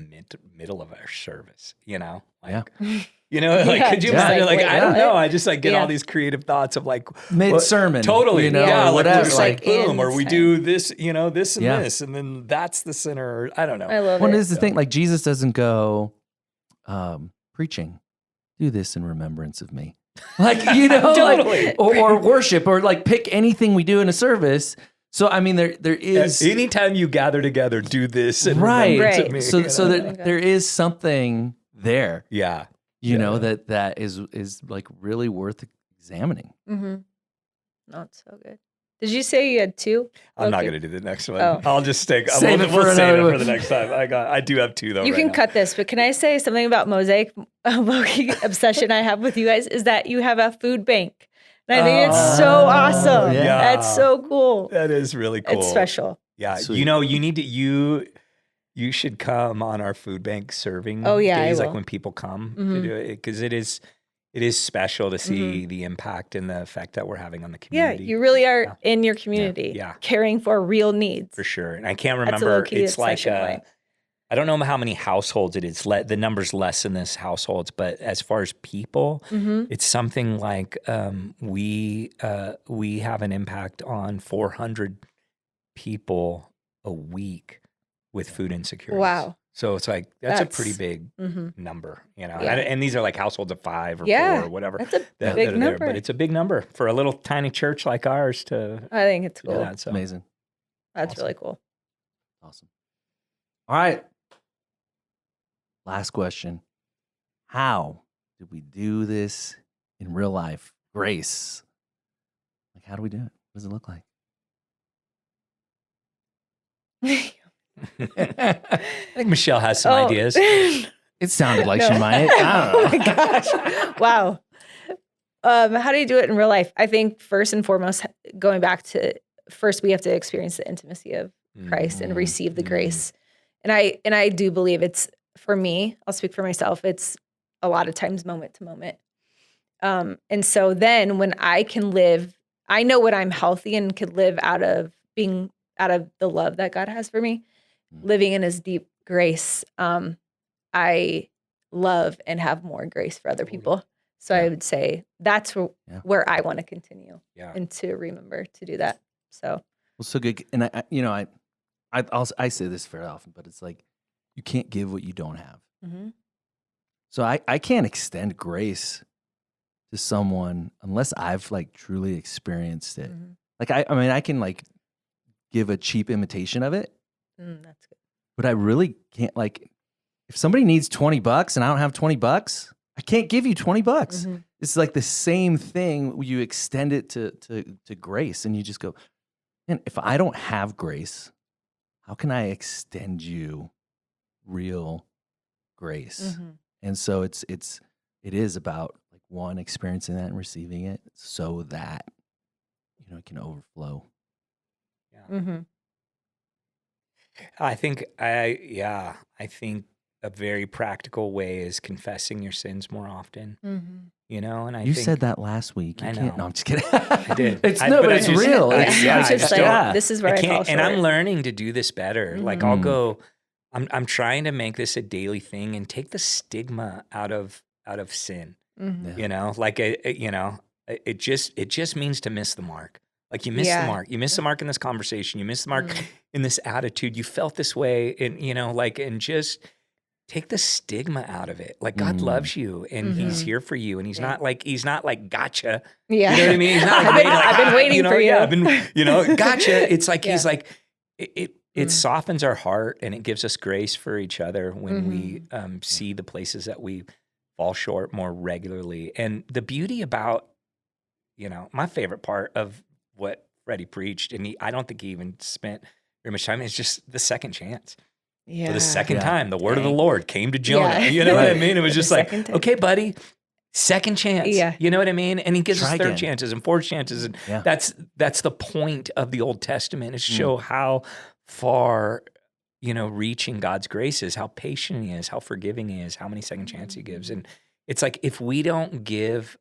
Speaker 4: middle of our service, like, like, could you imagine? Like, I don't know. I just like get all these creative thoughts of like
Speaker 2: Mid-sermon,
Speaker 4: totally,
Speaker 2: or
Speaker 4: like
Speaker 2: whatever.
Speaker 4: just like boom, or we
Speaker 3: inside.
Speaker 4: do this, this and this, and then that's the center. Or, I don't know.
Speaker 3: I love
Speaker 2: Well,
Speaker 3: it.
Speaker 2: is the thing, like Jesus doesn't go preaching, do this in remembrance of me. Like,
Speaker 4: Totally.
Speaker 2: like, or worship, or like pick anything we do in a service. So, I mean, there is...
Speaker 4: Anytime you gather together, do this in
Speaker 2: right.
Speaker 4: remembrance of
Speaker 3: Right.
Speaker 4: me.
Speaker 2: So there is something there,
Speaker 4: Yeah.
Speaker 2: that is like really worth examining.
Speaker 3: Mm-hmm. No, it's so good. Did you say you had two?
Speaker 4: I'm not
Speaker 3: Okay.
Speaker 4: going to do the next one.
Speaker 3: Oh.
Speaker 4: I'll just take.
Speaker 2: Save it
Speaker 4: we'll
Speaker 2: for
Speaker 4: save
Speaker 2: another
Speaker 4: it
Speaker 2: one.
Speaker 4: for the next time. I do have two though.
Speaker 3: You
Speaker 4: right
Speaker 3: can
Speaker 4: now.
Speaker 3: cut this, but can I say something about Mosaic Loki obsession I have with you guys is that you have a food bank. And I think it's so awesome.
Speaker 2: yeah.
Speaker 3: That's so cool.
Speaker 4: That is really cool.
Speaker 3: It's special.
Speaker 4: Yeah,
Speaker 2: Sweet.
Speaker 4: you need to you should come on our food bank serving
Speaker 3: Oh, yeah, I
Speaker 4: days, like
Speaker 3: will.
Speaker 4: when people come to do it, because it is special to see the impact and the effect that we're having on the
Speaker 3: Yeah,
Speaker 4: community.
Speaker 3: you really are in your community,
Speaker 4: Yeah.
Speaker 3: caring for real needs.
Speaker 4: For sure. And I can't
Speaker 3: That's a
Speaker 4: remember.
Speaker 3: low-key
Speaker 4: It's like
Speaker 3: obsession of mine.
Speaker 4: I don't know how many households it is. The number's less in this households, but as far as people, it's something like we have an impact on 400 people a week with food insecurities.
Speaker 3: Wow.
Speaker 4: So it's like that's a pretty
Speaker 3: That's-
Speaker 4: big number,
Speaker 3: Yeah.
Speaker 4: And these are like households of 5 or
Speaker 3: Yeah,
Speaker 4: 4 or whatever.
Speaker 3: that's a
Speaker 4: that
Speaker 3: big
Speaker 4: are there.
Speaker 3: number.
Speaker 4: But it's a big number for a little tiny church like ours to
Speaker 3: I think it's
Speaker 4: do
Speaker 3: cool.
Speaker 4: that. So
Speaker 2: Amazing.
Speaker 3: That's
Speaker 4: awesome.
Speaker 3: really cool.
Speaker 2: Awesome. All right. Last question. How do we do this in real life? Grace. Like, how do we do it? What does it look like?
Speaker 4: I think Michelle has some
Speaker 3: Oh.
Speaker 4: ideas.
Speaker 2: It sounded like she might. I
Speaker 3: Oh
Speaker 2: don't know.
Speaker 3: my gosh. Wow. How do you do it in real life? I think first and foremost, going back to first, we have to experience the intimacy of Christ and receive the grace. And I do believe it's, for me, I'll speak for myself, it's a lot of times moment to moment. And so then when I can live, I know when I'm healthy and could live out of the love that God has for me, living in his deep grace, I love and have more grace for other people. So I would say that's where I want to continue and to remember to do that. So
Speaker 2: Well, so good. And I say this very often, but it's like you can't give what you don't have. So I can't extend grace to someone unless I've like truly experienced it. Like I mean, I can like give a cheap imitation of it,
Speaker 3: that's good.
Speaker 2: but I really can't. Like, if somebody needs $20 and I don't have $20, I can't give you $20. It's like the same thing. You extend it to grace, and you just go, man, if I don't have grace, how can I extend you real grace? And so it is about like one, experiencing that and receiving it so that, it can overflow.
Speaker 3: Mm-hmm.
Speaker 4: I think a very practical way is confessing your sins more often.
Speaker 3: Mm-hmm.
Speaker 4: And I
Speaker 2: You
Speaker 4: think
Speaker 2: said that last week. You
Speaker 4: I
Speaker 2: can't.
Speaker 4: know.
Speaker 2: No, I'm just kidding.
Speaker 4: I did.
Speaker 2: It's
Speaker 4: But
Speaker 2: real.
Speaker 3: Yeah,
Speaker 2: It's,
Speaker 3: I was just like,
Speaker 2: yeah.
Speaker 3: this is where I fall short.
Speaker 4: And I'm learning to do this better. Like I'll
Speaker 2: Mhm.
Speaker 4: go. I'm trying to make this a daily thing and take the stigma out of sin.
Speaker 3: Mhm.
Speaker 2: Yeah.
Speaker 4: Like it just means to miss the mark. Like you miss the
Speaker 3: Yeah.
Speaker 4: mark. You miss the mark in this conversation. You miss the mark
Speaker 3: Mhm.
Speaker 4: in this attitude. You felt this way, and and just take the stigma out of it. Like God
Speaker 2: Mm.
Speaker 4: loves you, and He's
Speaker 3: Mhm.
Speaker 4: here for you, and He's
Speaker 3: Yeah.
Speaker 4: not like gotcha.
Speaker 3: Yeah.
Speaker 4: You know what I mean? He's not
Speaker 3: I've
Speaker 4: like,
Speaker 3: been- I've been waiting for you.
Speaker 4: Yeah, I've been, gotcha. It's like He's
Speaker 3: Yeah.
Speaker 4: like it softens our heart, and it gives us grace for each other when we see the places that we fall short more regularly. And the beauty about my favorite part of what Freddie preached, and I don't think he even spent very much time, is just the second chance.
Speaker 3: Yeah.
Speaker 4: For the second
Speaker 2: Yeah.
Speaker 4: time, the word of the
Speaker 3: Dang.
Speaker 4: Lord came to Jonah.
Speaker 3: Yeah.
Speaker 4: You know what I
Speaker 2: Right.
Speaker 4: mean? It was
Speaker 3: The
Speaker 4: just like,
Speaker 3: second time.
Speaker 4: okay, buddy, second chance.
Speaker 3: Yeah.
Speaker 4: You know what I mean? And he gives
Speaker 2: Try
Speaker 4: us third
Speaker 2: again.
Speaker 4: chances and fourth chances. And
Speaker 2: Yeah.
Speaker 4: that's the point of the Old Testament, is show how far, reaching God's grace is, how patient He is, how forgiving He is, how many second chances He gives. And it's like, if we don't give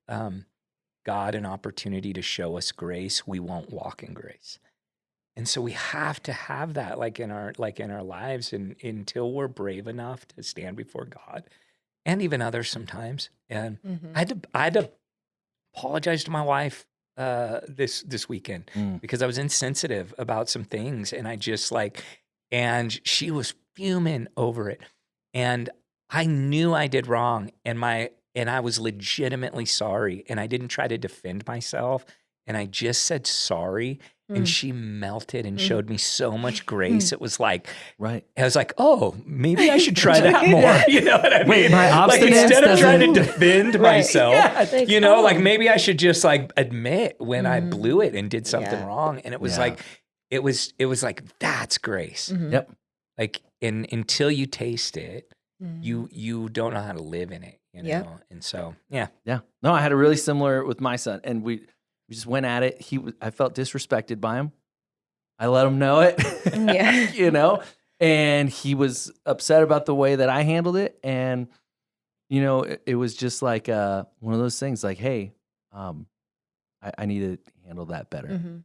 Speaker 4: God an opportunity to show us grace, we won't walk in grace. And so we have to have that in our lives, and until we're brave enough to stand before God and even others sometimes. And
Speaker 3: Mhm.
Speaker 4: I had to apologize to my wife this weekend
Speaker 2: Mm.
Speaker 4: because I was insensitive about some things, and I just and she was fuming over it, and I knew I did wrong, and I was legitimately sorry, and I didn't try to defend myself, and I just said sorry. And she melted and showed me so much grace. It was like,
Speaker 2: Right.
Speaker 4: I was like, oh, maybe I should try that more. You know what I mean?
Speaker 2: Wait, my
Speaker 4: like
Speaker 2: obstinance
Speaker 4: instead of trying to
Speaker 2: doesn't-
Speaker 4: defend myself,
Speaker 3: Like,
Speaker 4: like maybe I should just admit when I blew it and did something
Speaker 3: Yeah.
Speaker 4: wrong. And it was
Speaker 2: Yeah.
Speaker 4: it was like, that's grace.
Speaker 3: Mhm.
Speaker 2: Yep.
Speaker 4: Like, and until you taste it,
Speaker 3: Mhm.
Speaker 4: you don't know how to live in it.
Speaker 3: Yep.
Speaker 4: And so, yeah.
Speaker 2: Yeah. No, I had a really similar with my son, and we just went at it. I felt disrespected by him. I let him know it.
Speaker 3: Yeah.
Speaker 2: And he was upset about the way that I handled it. And, it was just like one of those things like, hey, I need to handle that better.
Speaker 3: Mhm.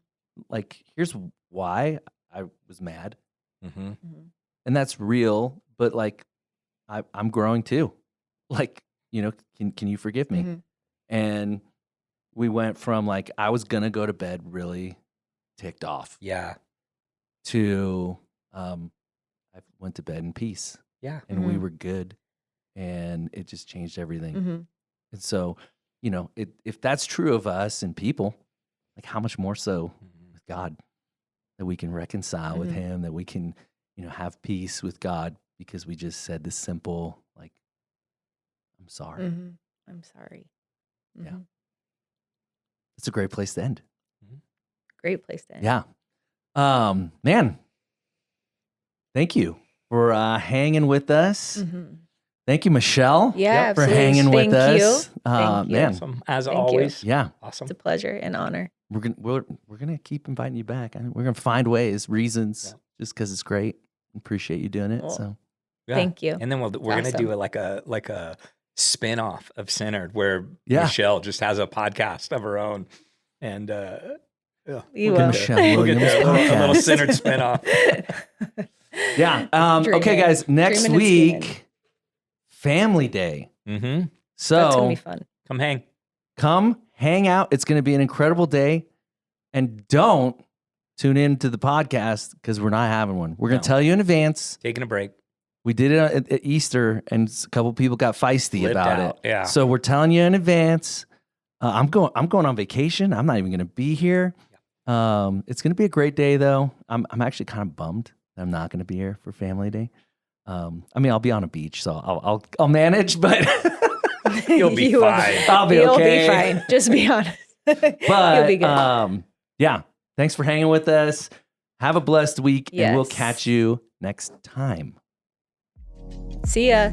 Speaker 2: Like, here's why I was mad.
Speaker 4: Mm-hmm.
Speaker 3: Mhm.
Speaker 2: And that's real, but I'm growing too. Can you forgive me?
Speaker 3: Mhm.
Speaker 2: And we went from I was gonna go to bed really ticked off
Speaker 4: Yeah.
Speaker 2: to I went to bed in peace,
Speaker 4: Yeah.
Speaker 2: and we
Speaker 3: Mhm.
Speaker 2: were good, and it just changed everything.
Speaker 3: Mhm.
Speaker 2: And so, if that's true of us and people, how much more so with God, that we can reconcile with
Speaker 3: Mhm.
Speaker 2: Him, that we can, have peace with God because we just said this simple, I'm sorry.
Speaker 3: Mhm. I'm sorry.
Speaker 2: Yeah.
Speaker 3: Mhm.
Speaker 2: It's a great place to end.
Speaker 3: Great place to end.
Speaker 2: Yeah. Man, thank you for hanging with us.
Speaker 3: Mhm.
Speaker 2: Thank you, Michele,
Speaker 3: Yeah,
Speaker 2: for
Speaker 3: absolutely.
Speaker 2: hanging with
Speaker 3: Thank you.
Speaker 2: us.
Speaker 3: Thank you.
Speaker 2: Man,
Speaker 4: Awesome. As
Speaker 3: Thank you.
Speaker 4: always.
Speaker 2: yeah,
Speaker 4: Awesome.
Speaker 3: It's a pleasure and honor.
Speaker 2: we're gonna keep inviting you back. We're gonna find ways, reasons, just because it's great. Appreciate you doing it.
Speaker 3: Well,
Speaker 2: So
Speaker 4: Yeah.
Speaker 3: Thank you.
Speaker 4: And then we're gonna
Speaker 3: awesome.
Speaker 4: do it like a spin-off of Centered, where
Speaker 2: Yeah.
Speaker 4: Michele just has a podcast of her own, and
Speaker 3: You
Speaker 4: we'll
Speaker 3: will.
Speaker 4: get
Speaker 2: Michele
Speaker 4: we'll get
Speaker 2: Williams
Speaker 4: there. A little
Speaker 2: podcast.
Speaker 4: Centered spin-off.
Speaker 2: yeah.
Speaker 3: Dreaming.
Speaker 2: Okay, guys. Next
Speaker 3: Dreaming and scheming.
Speaker 2: week, Family Day.
Speaker 4: Mm-hmm.
Speaker 2: So
Speaker 3: That's gonna be fun.
Speaker 4: Come hang.
Speaker 2: come hang out. It's going to be an incredible day. And don't tune in to the podcast because we're not having one. We're going to
Speaker 4: No.
Speaker 2: tell you in advance.
Speaker 4: Taking a break.
Speaker 2: We did it at Easter, and a couple people got feisty
Speaker 4: Flipped
Speaker 2: about
Speaker 4: out,
Speaker 2: it.
Speaker 4: yeah.
Speaker 2: So we're telling you in advance. I'm going on vacation. I'm not even going to be here. It's going to be a great day, though. I'm actually kind of bummed that I'm not going to be here for Family Day. I'll be on a beach, so I'll manage, but
Speaker 4: You'll be
Speaker 3: You will.
Speaker 4: fine.
Speaker 2: I'll be
Speaker 3: You'll
Speaker 2: okay.
Speaker 3: be fine. Just be honest.
Speaker 2: But
Speaker 3: You'll be good.
Speaker 2: yeah, thanks for hanging with us. Have a blessed week, and we'll
Speaker 3: Yes.
Speaker 2: catch you next time.
Speaker 3: See ya.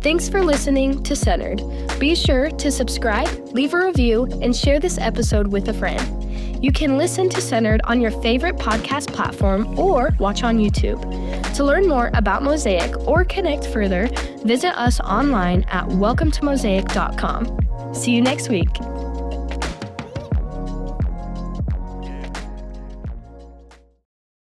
Speaker 1: Thanks for listening to Centered. Be sure to subscribe, leave a review, and share this episode with a friend. You can listen to Centered on your favorite podcast platform or watch on YouTube. To learn more about Mosaic or connect further, visit us online at welcometomosaic.com. See you next week.